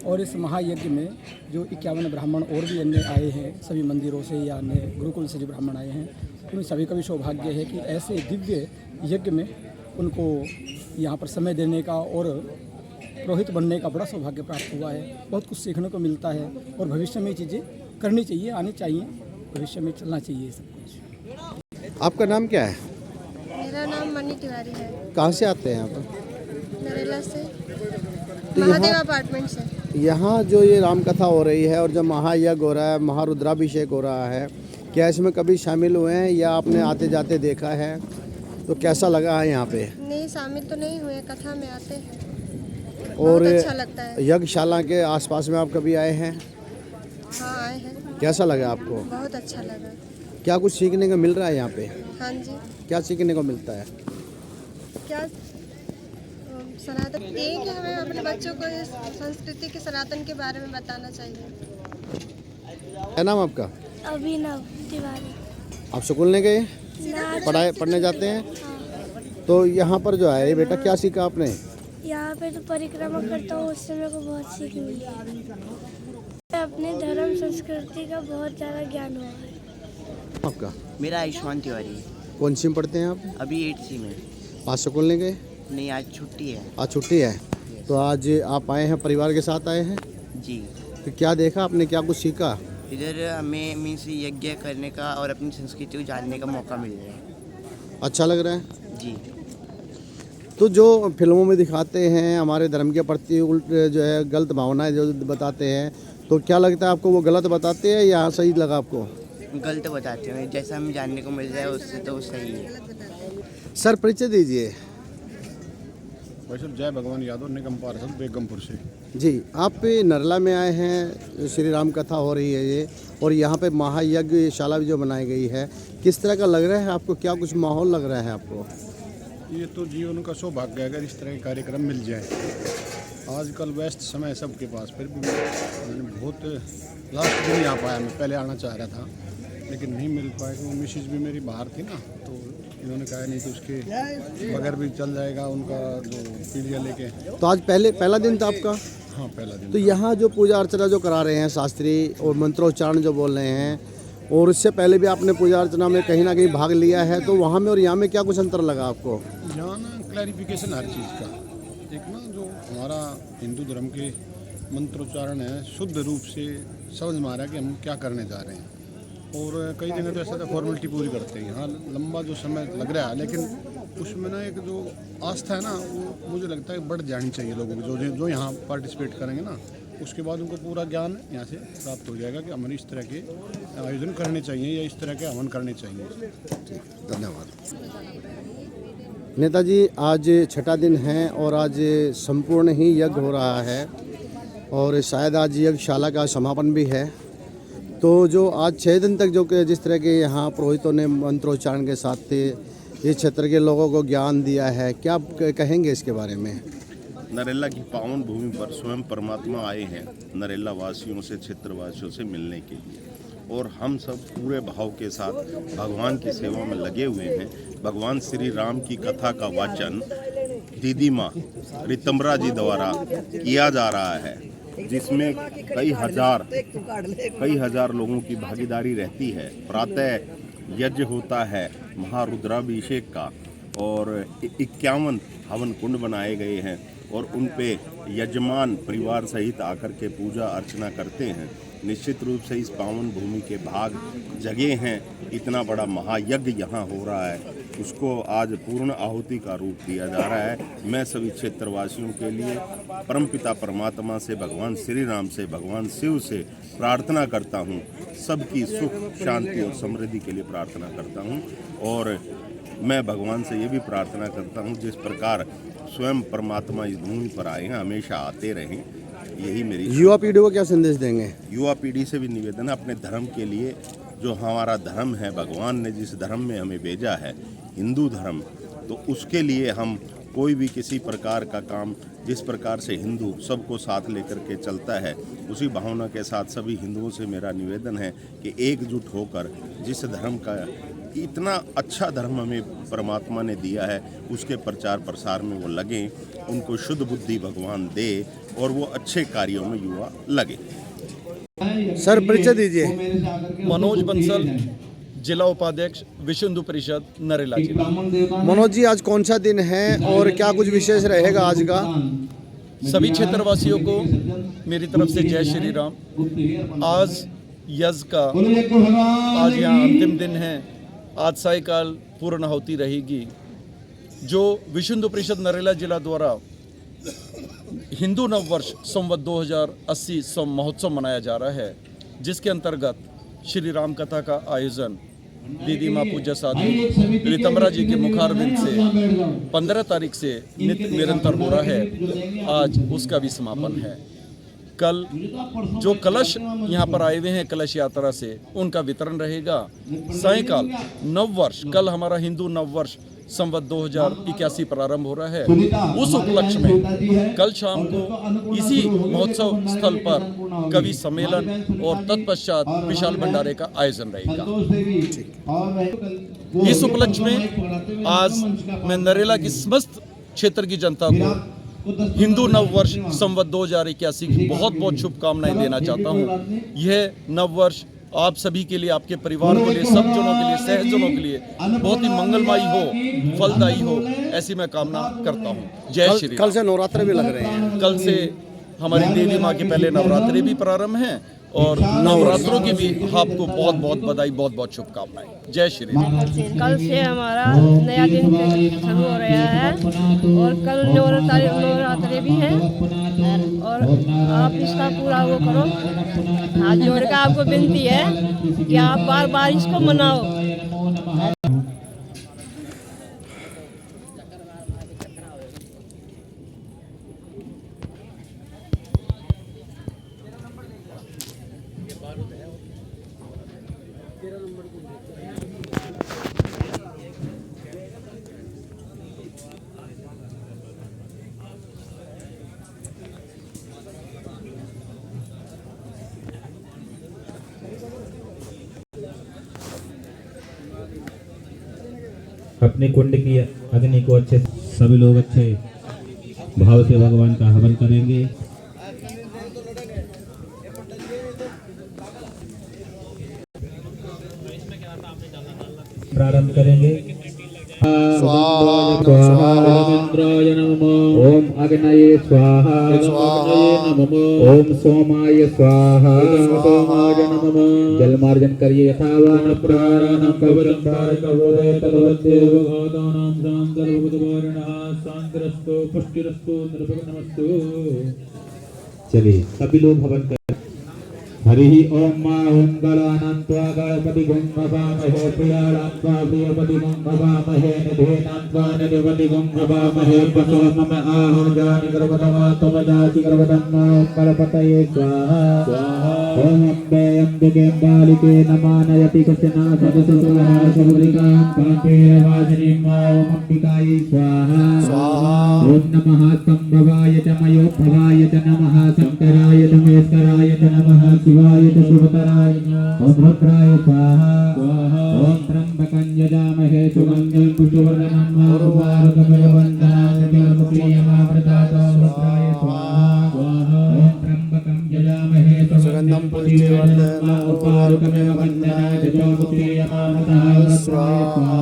और इस महायज्ञ में जो 51 ब्राह्मण और भी अन्य आए हैं सभी मंदिरों से या अन्य गुरुकुल से जो ब्राह्मण आए हैं, उन सभी का भी सौभाग्य है कि ऐसे दिव्य यज्ञ में उनको यहाँ पर समय देने का और पुरोहित बनने का बड़ा सौभाग्य प्राप्त हुआ है। बहुत कुछ सीखने को मिलता है और भविष्य में ये चीज़ें करनी चाहिए, आनी चाहिए, भविष्य में चलना चाहिए ये सब कुछ। आपका नाम क्या है? मेरा नाम मनी तिवारी है। कहाँ से आते हैं यहाँ पर? नरेला से, तो महादेव अपार्टमेंट से। यहाँ जो ये राम कथा हो रही है और जब महायज्ञ हो रहा है, महारुद्राभिषेक हो रहा है, क्या इसमें कभी शामिल हुए हैं या आपने आते जाते देखा है? तो कैसा लगा है यहाँ पे? नहीं, शामिल तो नहीं हुए, कथा में आते हैं। और बहुत अच्छा लगता है। यज्ञशाला के आसपास में आप कभी आए हैं? हाँ, आए हैं। कैसा लगा आपको? बहुत अच्छा लगा। क्या कुछ सीखने को मिल रहा है यहाँ पे? हाँ जी। क्या सीखने को मिलता है? क्या सनातन, ये कि हमें अपने बच्चों को इस संस्कृति के सनातन के बारे में बताना चाहिए। क्या नाम आपका? अभिनव तिवारी। आप स्कूल नहीं गए? पढ़ने जाते हैं? तो यहाँ पर जो है बेटा, क्या सीखा आपने? यहाँ पे तो परिक्रमा करता हूँ, उससे मेरे को बहुत सीख मिली है। अपने धर्म संस्कृति का बहुत ज़्यादा ज्ञान हुआ है। आपका? मेरा आयुष्मान तिवारी है। कौन सी में पढ़ते हैं आप? अभी 8th में। आज स्कूल नहीं गए? नहीं, आज छुट्टी है। आज छुट्टी है। तो आज आप आए हैं, परिवार के साथ आए हैं? जी। तो क्या देखा आपने, क्या कुछ सीखा? इधर हमें मीन्स यज्ञ करने का और अपनी संस्कृति को जानने का मौका मिल रहा है। अच्छा लग रहा है जी। तो जो फिल्मों में दिखाते हैं हमारे धर्म के प्रति उल्ट जो है गलत भावनाएं जो बताते हैं, तो क्या लगता है आपको, वो गलत बताते हैं या सही लगा आपको? गलत बताते हैं, जैसा हमें जानने को मिल रहा है उससे तो सही है। सर परिचय दीजिए। वैसे जय भगवान यादव, निगम पार्षद बेगमपुर से। जी, आप नरला में आए हैं, श्री राम कथा हो रही है ये, और यहाँ पे महायज्ञशाला भी जो बनाई गई है, किस तरह का लग रहा है आपको? क्या कुछ माहौल लग रहा है आपको? ये तो जीवन का सौभाग्य है अगर इस तरह के कार्यक्रम मिल जाए। आजकल व्यस्त समय सबके पास, फिर भी मैंने बहुत लास्ट दिन यहाँ पाया। मैं पहले आना चाह रहा था लेकिन नहीं मिल पाया, क्योंकि मिसेज भी मेरी बाहर थी ना, तो इन्होंने कहा नहीं तो उसके बगैर भी चल जाएगा उनका जो पीढ़ियाँ लेके। तो आज पहला दिन था आपका? हाँ, पहला दिन। तो यहाँ जो पूजा अर्चना जो करा रहे हैं शास्त्री और मंत्रोच्चारण जो बोल रहे हैं, और इससे पहले भी आपने पूजा अर्चना में कहीं ना कहीं भाग लिया है, तो वहाँ में और यहाँ में क्या कुछ अंतर लगा आपको? यहाँ ना क्लैरिफिकेशन हर चीज़ का, एक ना जो हमारा हिंदू धर्म के मंत्रोच्चारण है, शुद्ध रूप से समझ में आ रहा है कि हम क्या करने जा रहे हैं। और कई जगह तो ऐसा था फॉर्मेलिटी पूरी करते हैं, यहाँ लंबा जो समय लग रहा है, लेकिन उसमें ना एक जो आस्था है ना, वो मुझे लगता है बढ़ जानी चाहिए लोगों को, जो यहाँ पार्टिसिपेट करेंगे ना, उसके बाद उनको पूरा ज्ञान यहाँ से प्राप्त हो जाएगा कि हमें इस तरह के आयोजन करने चाहिए या इस तरह के हवन करने चाहिए। धन्यवाद। नेताजी, आज छठा दिन है और आज संपूर्ण ही यज्ञ हो रहा है और शायद आज यज्ञशाला का समापन भी है। तो जो आज 6 दिन तक जो जिस तरह के यहाँ पुरोहितों ने मंत्रोच्चारण के साथ इस क्षेत्र के लोगों को ज्ञान दिया है, क्या आप कहेंगे इसके बारे में? नरेला की पावन भूमि पर स्वयं परमात्मा आए हैं नरेला वासियों से, क्षेत्रवासियों से मिलने के लिए, और हम सब पूरे भाव के साथ भगवान की सेवा में लगे हुए हैं। भगवान श्री राम की कथा का वाचन दीदी माँ रितम्बरा जी द्वारा किया जा रहा है, जिसमें कई हजार लोगों की भागीदारी रहती है। प्रातः यज्ञ होता है महारुद्राभिषेक का और 51 हवन कुंड बनाए गए हैं और उन पे यजमान परिवार सहित आकर के पूजा अर्चना करते हैं। निश्चित रूप से इस पावन भूमि के भाग जगे हैं। इतना बड़ा महायज्ञ यहाँ हो रहा है, उसको आज पूर्ण आहुति का रूप दिया जा रहा है। मैं सभी क्षेत्रवासियों के लिए परमपिता परमात्मा से, भगवान श्री राम से, भगवान शिव से प्रार्थना करता हूँ, सबकी सुख शांति और समृद्धि के लिए प्रार्थना करता हूँ। और मैं भगवान से ये भी प्रार्थना करता हूँ, जिस प्रकार स्वयं परमात्मा इस भूमि पर आए हैं, हमेशा आते रहें। यही मेरी युवा पीढ़ी को क्या संदेश देंगे? युवा पीढ़ी से भी निवेदन है, अपने धर्म के लिए, जो हमारा धर्म है, भगवान ने जिस धर्म में हमें भेजा है, हिंदू धर्म, तो उसके लिए हम कोई भी किसी प्रकार का काम, जिस प्रकार से हिंदू सबको साथ लेकर के चलता है, उसी भावना के साथ सभी हिंदुओं से मेरा निवेदन है कि एकजुट होकर जिस धर्म का इतना अच्छा धर्म हमें परमात्मा ने दिया है, उसके प्रचार प्रसार में वो लगें, उनको शुद्ध बुद्धि भगवान दे और वो अच्छे कार्यों में युवा लगे। सर परिचय दीजिए। मनोज बंसल, जिला उपाध्यक्ष विश्व हिंदू परिषद नरेला जिला। मनोज जी, आज कौन सा दिन है और क्या कुछ विशेष रहेगा आज का? सभी क्षेत्रवासियों को मेरी तरफ से जय श्री राम। आज यज्ञ का आज यहाँ अंतिम दिन है। आज सायकाल पूर्ण आहुति रहेगी। जो विश्व हिंदू परिषद नरेला जिला द्वारा हिंदू नववर्ष संवत 2080 महोत्सव मनाया जा रहा है, जिसके अंतर्गत श्री राम कथा का आयोजन दीदी माँ पूज्य साध्वी रीतमरा जी के मुखारविंद से 15 तारीख से नित्य निरंतर हो रहा है। आज उसका भी समापन है। कल जो कलश यहाँ पर आए हुए हैं कलश यात्रा से, उनका वितरण रहेगा। सायकाल नववर्ष, कल हमारा हिंदू नववर्ष संवत 2081 प्रारंभ हो रहा है। उस उपलक्ष्य में कल शाम को इसी महोत्सव स्थल पर कवि सम्मेलन और तत्पश्चात विशाल भंडारे का आयोजन रहेगा। इस उपलक्ष्य में आज मैं नरेला की समस्त क्षेत्र की जनता को हिंदू नववर्ष संवत 2081 की बहुत बहुत शुभकामनाएं देना चाहता हूँ। यह नववर्ष आप सभी के लिए, आपके परिवार के लिए, सब जनों के लिए, सहजनों के लिए बहुत ही मंगलमयी हो, फलदायी हो, ऐसी मैं कामना करता हूँ। जय श्री राम। कल से नवरात्र भी लग रहे हैं। कल से हमारी देवी माँ के पहले नवरात्रि भी प्रारंभ हैं और नवरात्रों की भी आपको बहुत बहुत बधाई, बहुत बहुत शुभकामनाएं। जय श्री राम। कल से हमारा नया दिन शुरू हो रहा है और कल नवरात्रि भी है और आप इसका पूरा वो करो। हाथ जोड़ कर आपको विनती है कि आप बार बार इसको मनाओ। अपने कुंड की अग्नि को अच्छे सभी लोग अच्छे भाव से भगवान का हवन करेंगे। प्रारंभ करेंगे। ओम अग्नये स्वाहा, ओम सोमाय स्वाहा, जलमार्जन करिए यथावान प्राणानां कवचं कारकवोदे तद्वद्देव भगवतानां शांतर्भुतवारिणः शांतिरस्तु पुष्टिरस्तु निर्विघ्नमस्तु। चलिए सभी लोग हवन करें। हरि ओम मा ओम गणानान्त्वा गणपति गुं भवामहे, प्रियाणान्त्वा प्रियपति गुं भवामहे, निधेनान्त्वा निधिपति गुं भवामहे, वसो मम आहो जानि गर्भतमा त्वमजाति गर्भतमा गणपतये स्वाहा। ओम अम्बे अम्बिके बालिके नमानयति कृष्णा सदसुतः समुद्रिकां पापेरवासिनीं ओम अम्बिकायै स्वाहा। ओम नमः संभवाय च मयोभवाय च नमः, शंकराय च महेश्वराय च नमः, शिवाय च शुभतराय ओम रुद्राय स्वाहा। ओम त्र्यंबकं यजामहे सुगंधिं पुष्टिवर्धनं उर्वारुकमिव बन्धनान् निर्मुक्तियमामृतात् रुद्राय स्वाहा। ओम त्र्यंबकं यजामहे सुगंधिं पुष्टिवर्धनं उर्वारुकमिव बन्धनान् निर्मुक्तियमामृतात् रुद्राय स्वाहा।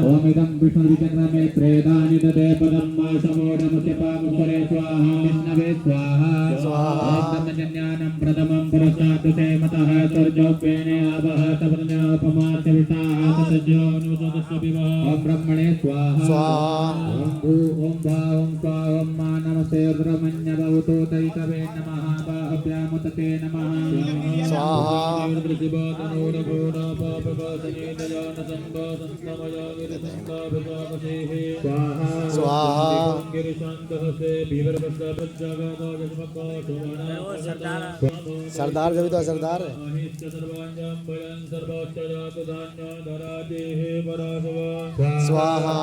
ओम इदं विष्णुचक्रमे प्रेदानि ददे पदं मा समोढमस्य पामुपरे स्वाहा। विष्णवे स्वाहा। ओम ज्ञानं प्रथमं पुरस्तात् सेमतः सर्जोपेने आवह तपन्योपमास्य विष्टाः तज्जोनुसदस्य विवह। ओम ब्रह्मणे स्वाहा। ओम भू ओम भा ओम स्वा ओम मा नमस्ते ब्रह्मण्य भवतो तैतवे नमः, बाभ्यामुतते नमः स्वाहा। सरदार जब तो सरदार स्वाहा।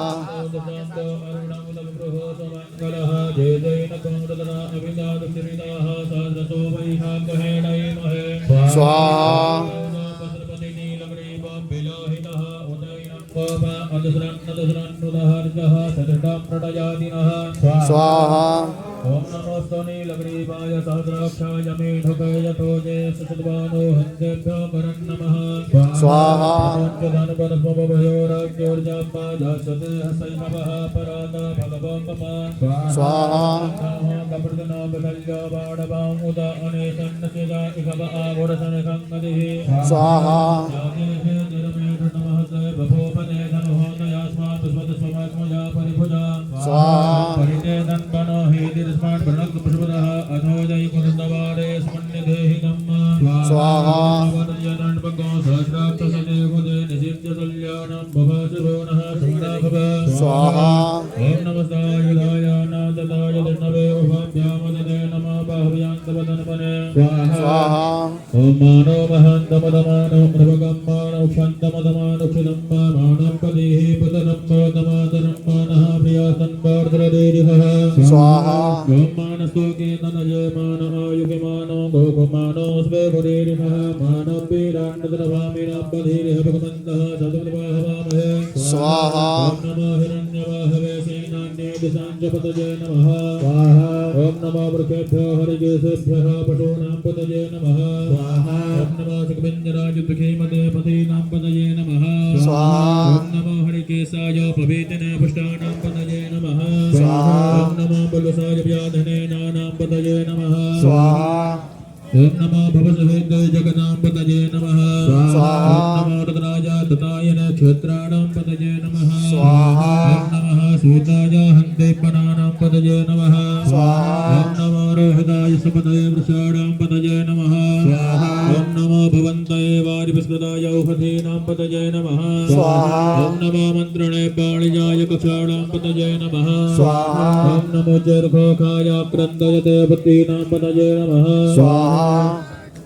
स्वाहा। ओम नमो नीलग्रीवाय सहस्राक्षाय मेढुकाय तोजे सुषुद्वानो हन्तेभ्यो वरं नमः। स्वाहा स्वाहा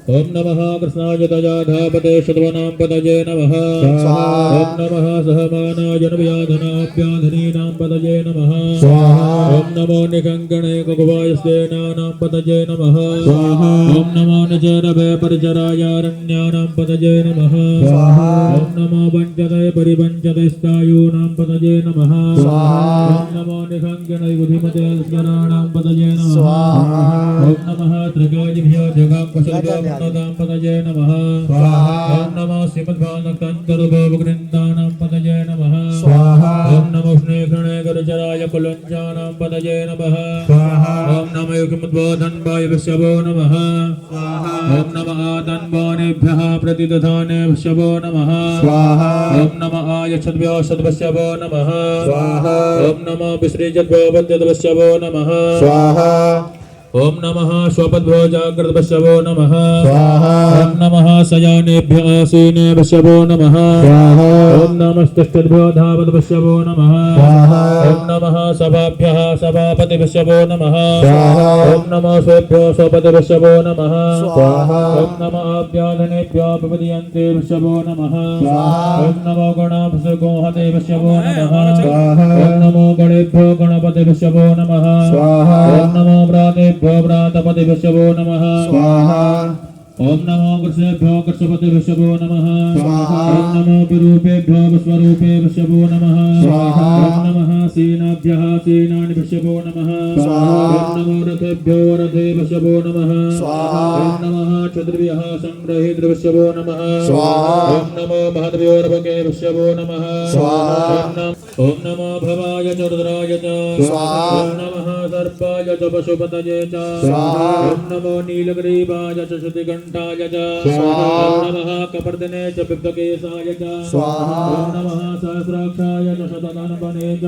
ओम नमः कृष्णाय तजाधापते शतवनां पतये नमः। ओम नमः सहमानाय जनव्याधनाभ्याधनीनां पतये नमः। ओम नमो निकङ्कणे कुकुवाय सेनानां पतये नमः। ओम नमो निचरभे परिचरायारण्यानां पतये नमः। ओम नमो पञ्चदय परिपञ्चदय स्थायूनां पतये नमः। ओम नमो निकङ्कणे बुद्धिमते स्मराणां पतये नमः। ओम नमः त्रिकाजिभ्यो जगाकुशलभ्यो पतये नमः। ओम नमो श्रीमद्भागवतंतरुभवगृन्दानां पतये नमः। ओम नमो स्नेहगणे गरुचराय कुलञ्चानां पतये नमः। ओम नमो युगमुद्बोधन्वाय विश्वभो नमः। ओम नमः आतन्वानेभ्यः प्रतिदधाने विश्वभो नमः। ओम नमः आयच्छद्भ्यो सद्वश्यभो नमः। ओम नमो विसृजद्भ्यो वद्यद्वश्यभो नमः। ओम नमः स्वपद्भ्यो जाग्रद्वश्यभो नमः। ओम नमः शयानेभ्यो आसीने वश्यभो नमः। ओम नमस्तिष्ठद्भ्यो धावद्वश्यभो नमः। ओम नमः सभाभ्यः सभापतिवश्यभो नमः। ओम नमो स्वेभ्यो स्वपतिवश्यभो नमः। ओम नमः आभ्याधनेभ्यो विपदयन्ते वश्यभो नमः। ओम नमो गणाभ्यगोहते वश्यभो नमः। ओम नमो गणेभ्यो गणपतिवश्यभो नमः। ओम नमो व्रातेभ्यो व्रातपति विश्वभो नमः। ओम नमो कृष्णेभ्यो कृष्णपति विश्वभो नमः। ओम नमो विरूपेभ्यो विश्वरूपे विश्वभो नमः। ओम नमः सेनाभ्यः सेनानि विश्वभो नमः। ओम नमो रथेभ्यो रथे विश्वभो नमः। ओम नमः क्षत्रिभ्यः संग्रहेद्र विश्वभो नमः। ओम नमो महद्भ्योर्भगे विश्वभो नमः। ओम नमो भवाय च रुद्राय च। ओम नमः सर्पाय च पशुपतये च। ओम नमो नीलग्रीवाय च श्रुतिघण्टाय च। ओम नमः कपर्दिने च पिप्पकेशाय च। ओम नमः सहस्राक्षाय च शतधन्वने च।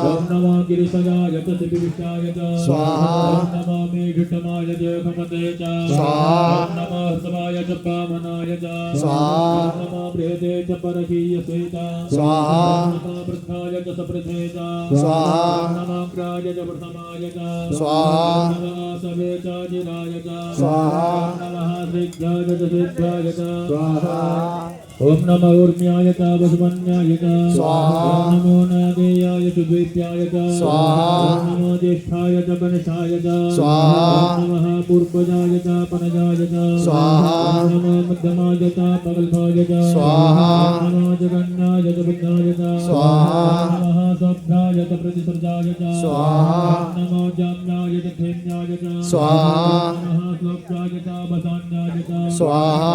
ओम नमो गिरिशयाय च शिपिविष्टाय च। ओम नमो मेघटमाय च खमते च। ओम नमो हर्षवाय च पावनाय च। ओम नमो बृहते च परकीयसे च। ओम नमो वृद्धाय च सपृथे च। ओम नमो अग्राय च प्रथमाय च। ओम नमः सवे च जिराय च। ओम नमः श्रीघ्राय च सिद्धाय च। ओम नमो ऊर्म्याय च वसुमन्याय च। ओम नमो नागेयाय च द्वीप्याय च। ओम नमो ज्येष्ठाय च गणेशाय च। ओम नमः पूर्वजाय च पनजाय च। ओम नमो मध्यमाय च पगल्भाय च। ओम नमो जगन्नाय च बुद्धाय च। ओम नमः सभ्राय च प्रतिसर्जाय च। ओम नमो जाम्याय च खेम्याय च। ओम नमः पंचायता बसान्यायता स्वाहा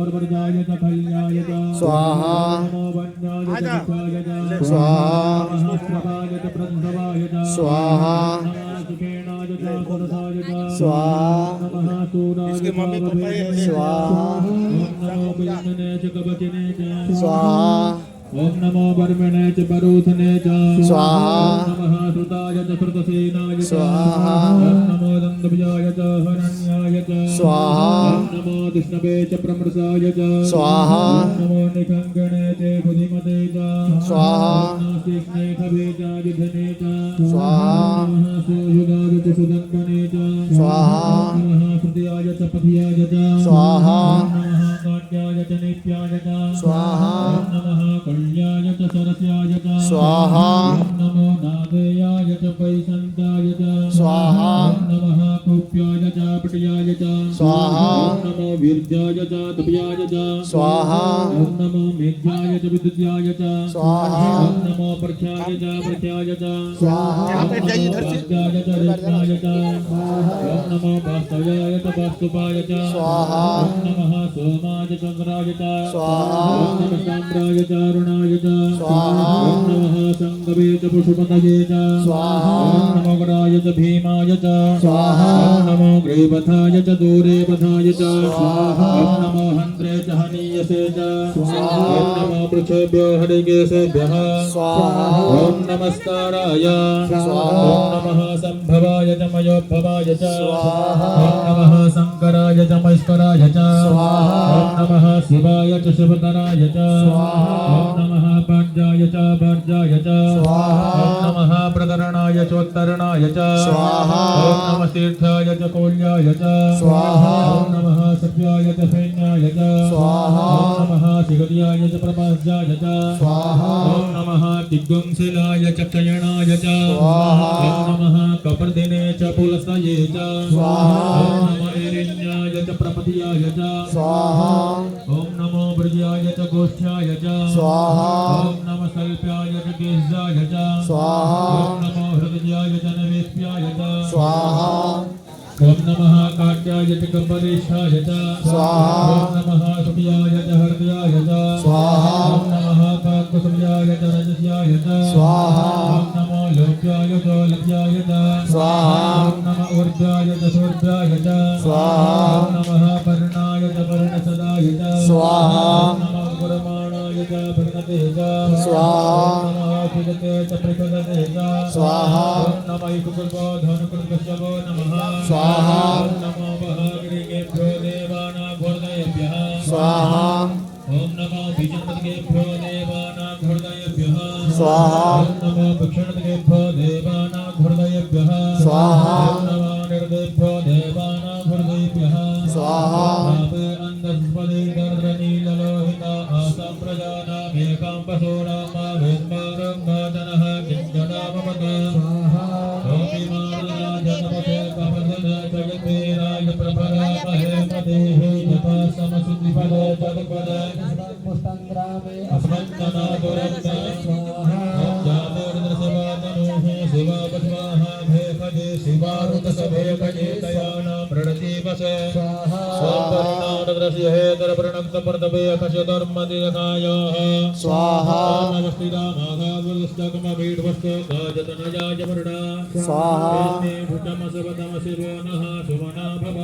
और वर्जायता फल्यायता स्वाहा नमो वन्यायता विषायता स्वाहा सहस्रवायता प्रंधवायता स्वाहा नमः सुखेनायता सुरसायता स्वाहा नमः सूरायता स्वाहा नमो विष्णुने च कवचने च स्वाहा ओम नमो वर्मणे च परोथने च स्वाहा नमः श्रुताय च श्रुतसेनाय च स्वाहा ओम नमो दंडभुजाय च हरण्याय च स्वाहा ओम नमो कृष्णवे च प्रमृषाय च स्वाहा ओम नमो निखंगणे च बुद्धिमते च स्वाहा ओम नमो कृष्णे खवे च युधने च स्वाहा नमः सुयुगाय च सुदंडने च स्वाहा नमः श्रुतियाय च पथियाय च स्वाहा नमः काट्याय च नित्याय च स्वाहा नमः कल्याय च सरस्याय च स्वाहा नमो नादेयाय च वैसन्ताय च स्वाहा नमः कुप्याय च पटयाय च स्वाहा नमो वीर्याय च तपयाय च स्वाहा नमो मेघ्याय च विद्युत्याय च स्वाहा नमो प्रख्याय च प्रख्याय च स्वाहा वाग्याय च रेत्नाय च नमो वास्तव्याय च वास्तुपाय च स्वाहा नमः सोमाय चंद्राय च स्वाहा नमः साम्राय च अरुणाय च स्वाहा नमः संगवे च पुष्पतये च स्वाहा नमो गणाय च भीमाय च स्वाहा नमो ग्रीवथाय च दूरेवथाय च स्वाहा नमो हन्त्रे च हनीयसे च नमो पृच्छेभ्यो हरिकेशेभ्यः स्वाहा ॐ नमस्काराय स्वाहा ॐ नमः संभवाय च मयोद्भवाय च स्वाहा ॐ नमः शङ्कराय च महेश्वराय च स्वाहा ॐ नमः शिवाय च शिवतराय च स्वाहा ॐ नमः पाड्याय च भर्जाय च स्वाहा ॐ नमः प्रकरणाय चोत्तरणाय च स्वाहा ॐ नमः तीर्थाय च कौल्याय च स्वाहा ॐ नमः सत्याय च सैन्याय च स्वाहा ॐ नमः शिगर्याय च प्रभास्याय च स्वाहा ॐ नमः दिग्गंशिलाय च क्षयणाय च स्वाहा ॐ नमः कपर्दिने च पुलसये च स्वाहा ॐ नमः एरिण्याय च प्रपतियाय च स्वाहा ॐ नमो ब्रजाय च गोष्ठ्याय च स्वाहा ॐ नमः सल्प्याय च केशाय च स्वाहा ॐ नमो हृदयाय च नवेश्याय च स्वाहा ॐ नमः काट्याय च कम्बरेशाय च स्वाहा ॐ नमः सुप्याय च हृदयाय च स्वाहा ॐ नमः काकुसुम्याय च रजस्याय च स्वाहा ॐ नमो लोक्याय च लक्ष्याय च स्वाहा ॐ नमः ऊर्ध्वाय च सूर्ध्याय च स्वाहा ॐ नमः पर्णाय च पर्णसदाय च स्वाहा ॐ नमः गुरमाणाय च भगनते च स्वाहा ॐ नमः पिदते च प्रपदते च स्वाहा ॐ नमः युगपो धनुकृतकश्यपो नमः स्वाहा ॐ नमो महागणेभ्यो देवानां स्वाहा ॐ नमो विजन्तकेभ्यो देवानां हृदयेभ्यः स्वाहा ॐ नमो भक्षणकेभ्यो देवानां हृदयेभ्यः स्वाहा ॐ नमो निर्देभ्यो देवानां हृदयेभ्यः स्वाहा पापे अन्धस्पदे दर्दनीललोहिता आसां प्रजानामेकां पशूनामावेन्मानं गाजनः किञ्जनामपद ॐ विमानराजनमते कमदन जगद्वीराय प्रभरामहे मदेहे यथा समसुद्धिपदे जगपदे अस्मन्तना दुरन्ता जातोर्दशवादनोः शिवापस्वाहा भेकजे शिवारुदसभेकजेतयानां प्रणतीवस स्वापरिणादृश्य हेतरप्रणक्तपर्दवे अकशधर्मदिरकायाः स्वाहा नमस्तिरामाघावुस्तकमवीढवस्तु गाजतनजाय मृडा स्वाहा भुजमसवतमशिरो नः सुमना भव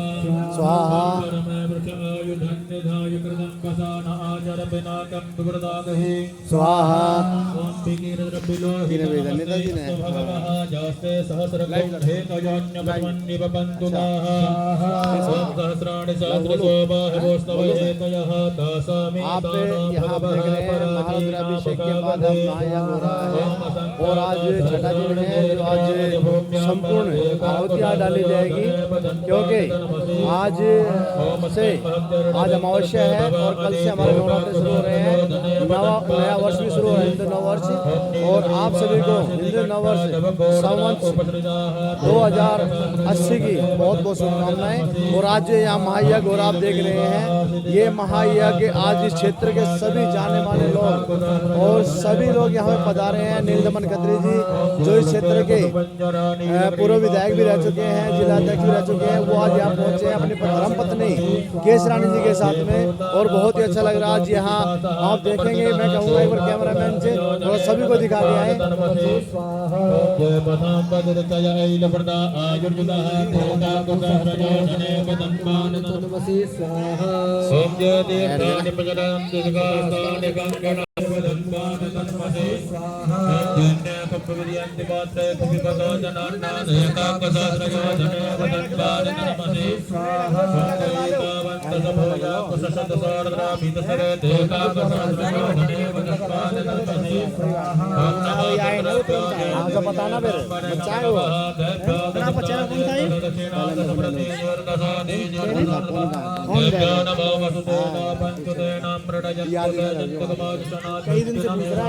स्वाहा परमे वृषायुधन्यधाय कृतं वसान आचर पिनाकं विवृदागहि स्वाहा ॐ विकीरद्रविलो भगवः जास्ते सहस्रकुण्ठे तयोन्यपमन्निपपन्तु ताः ॐ सहस्राणि सहस्रशो बाहवोस्तवहेतयः तासामि यहाँ देख रहे हैं महारुद्राभिषेक के बाद हम नहाया हो रहा है और आज छठा दिन है जो आज संपूर्ण आहुतियाँ डाली जाएगी क्योंकि आज से आज अमावस्या है और कल से हमारे नवरात्र शुरू हो रहे हैं नया वर्ष भी शुरू हो रहा है हिंदू नववर्ष और आप सभी को हिंदू नववर्ष संवत्सर 2080 की बहुत बहुत शुभकामनाएं। और आज यहाँ महायज्ञ और आप देख रहे हैं हैं। ये महायज्ञ आज इस क्षेत्र के सभी जाने माने लोग और सभी लोग यहाँ पे पधारे हैं। नीलदमन खत्री जी जो इस क्षेत्र के पूर्व विधायक भी रह चुके हैं, जिलाध्यक्ष भी रह चुके हैं, वो आज यहाँ पहुँचे हैं अपनी धर्मपत्नी केशरानी जी के साथ में और बहुत ही अच्छा लग रहा है। आज यहाँ आप देखेंगे, मैं कहूँगा एक बार कैमरामैन से थोड़ा सभी को दिखा के आए। बताना फिर बच्चा है वो बच्चा कौन था कई दिन से पूछ रहा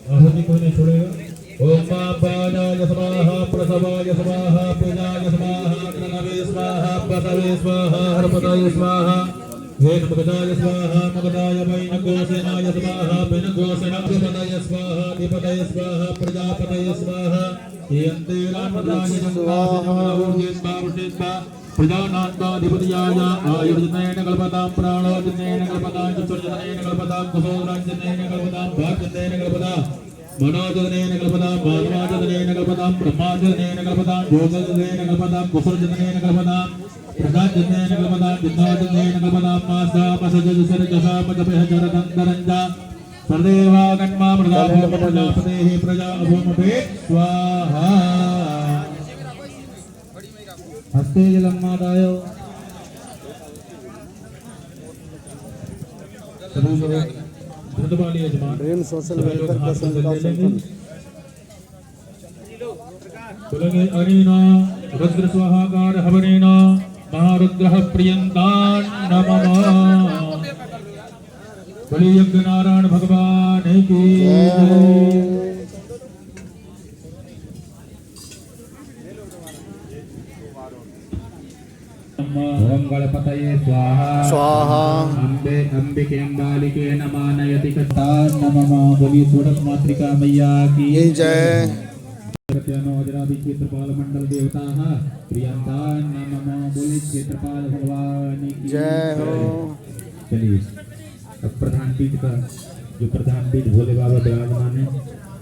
आहुति कोई नहीं छोड़ेगा। ओम पादाय स्वाहा प्रसवाय स्वाहा पूजाय स्वाहा प्रणवे स्वाहा पतवे स्वाहा हरपताय स्वाहा वेद मगदाय स्वाहा मगदाय वैनकोसेनाय स्वाहा वैनकोसेनाय स्वाहा अधिपतये स्वाहा प्रजापतये स्वाहा यन्ते रामदाय स्वाहा प्रजानान्ताधिपतियाय आयुर्जनेन कल्पतां प्राणोजनेन कल्पतां चतुर्जनेन कल्पतां कुसोराजनेन कल्पतां भाजनेन कल्पतां मनोजनेन कल्पतां मानवाजनेन कल्पतां ब्रह्माजनेन कल्पतां योगजनेन कल्पतां कुसुरजनेन कल्पतां प्रजाजनेन कल्पतां जिन्नाजनेन कल्पतां मासापसजसरजसापजपहजरदन्तरञ्जा सर्देवागन्मा मृदाभो प्रजापतेः प्रजा अभोमपे स्वाहा हस्ते जलम्मादाय सभी लोग धुंधवाली यजमान ड्रीम सोशल वेलफेयर बोलेंगे अनीना रुद्र स्वाहाकार हवनेना महारुद्रः प्रियंतान नमः। बलि यज्ञ नारायण भगवान की ओम गणपतये स्वाहा स्वाहा अम्बे अंबिके अंबालिके नमानयति कट्टा नमः। बोली सूरत मातृका मैया की जय। क्षेत्रपाल मंडल देवता प्रियंतान नमः। बोली क्षेत्रपाल भगवान की जय हो। चलिए अब प्रधान पीठ का जो प्रधान पीठ भोले बाबा विराजमान है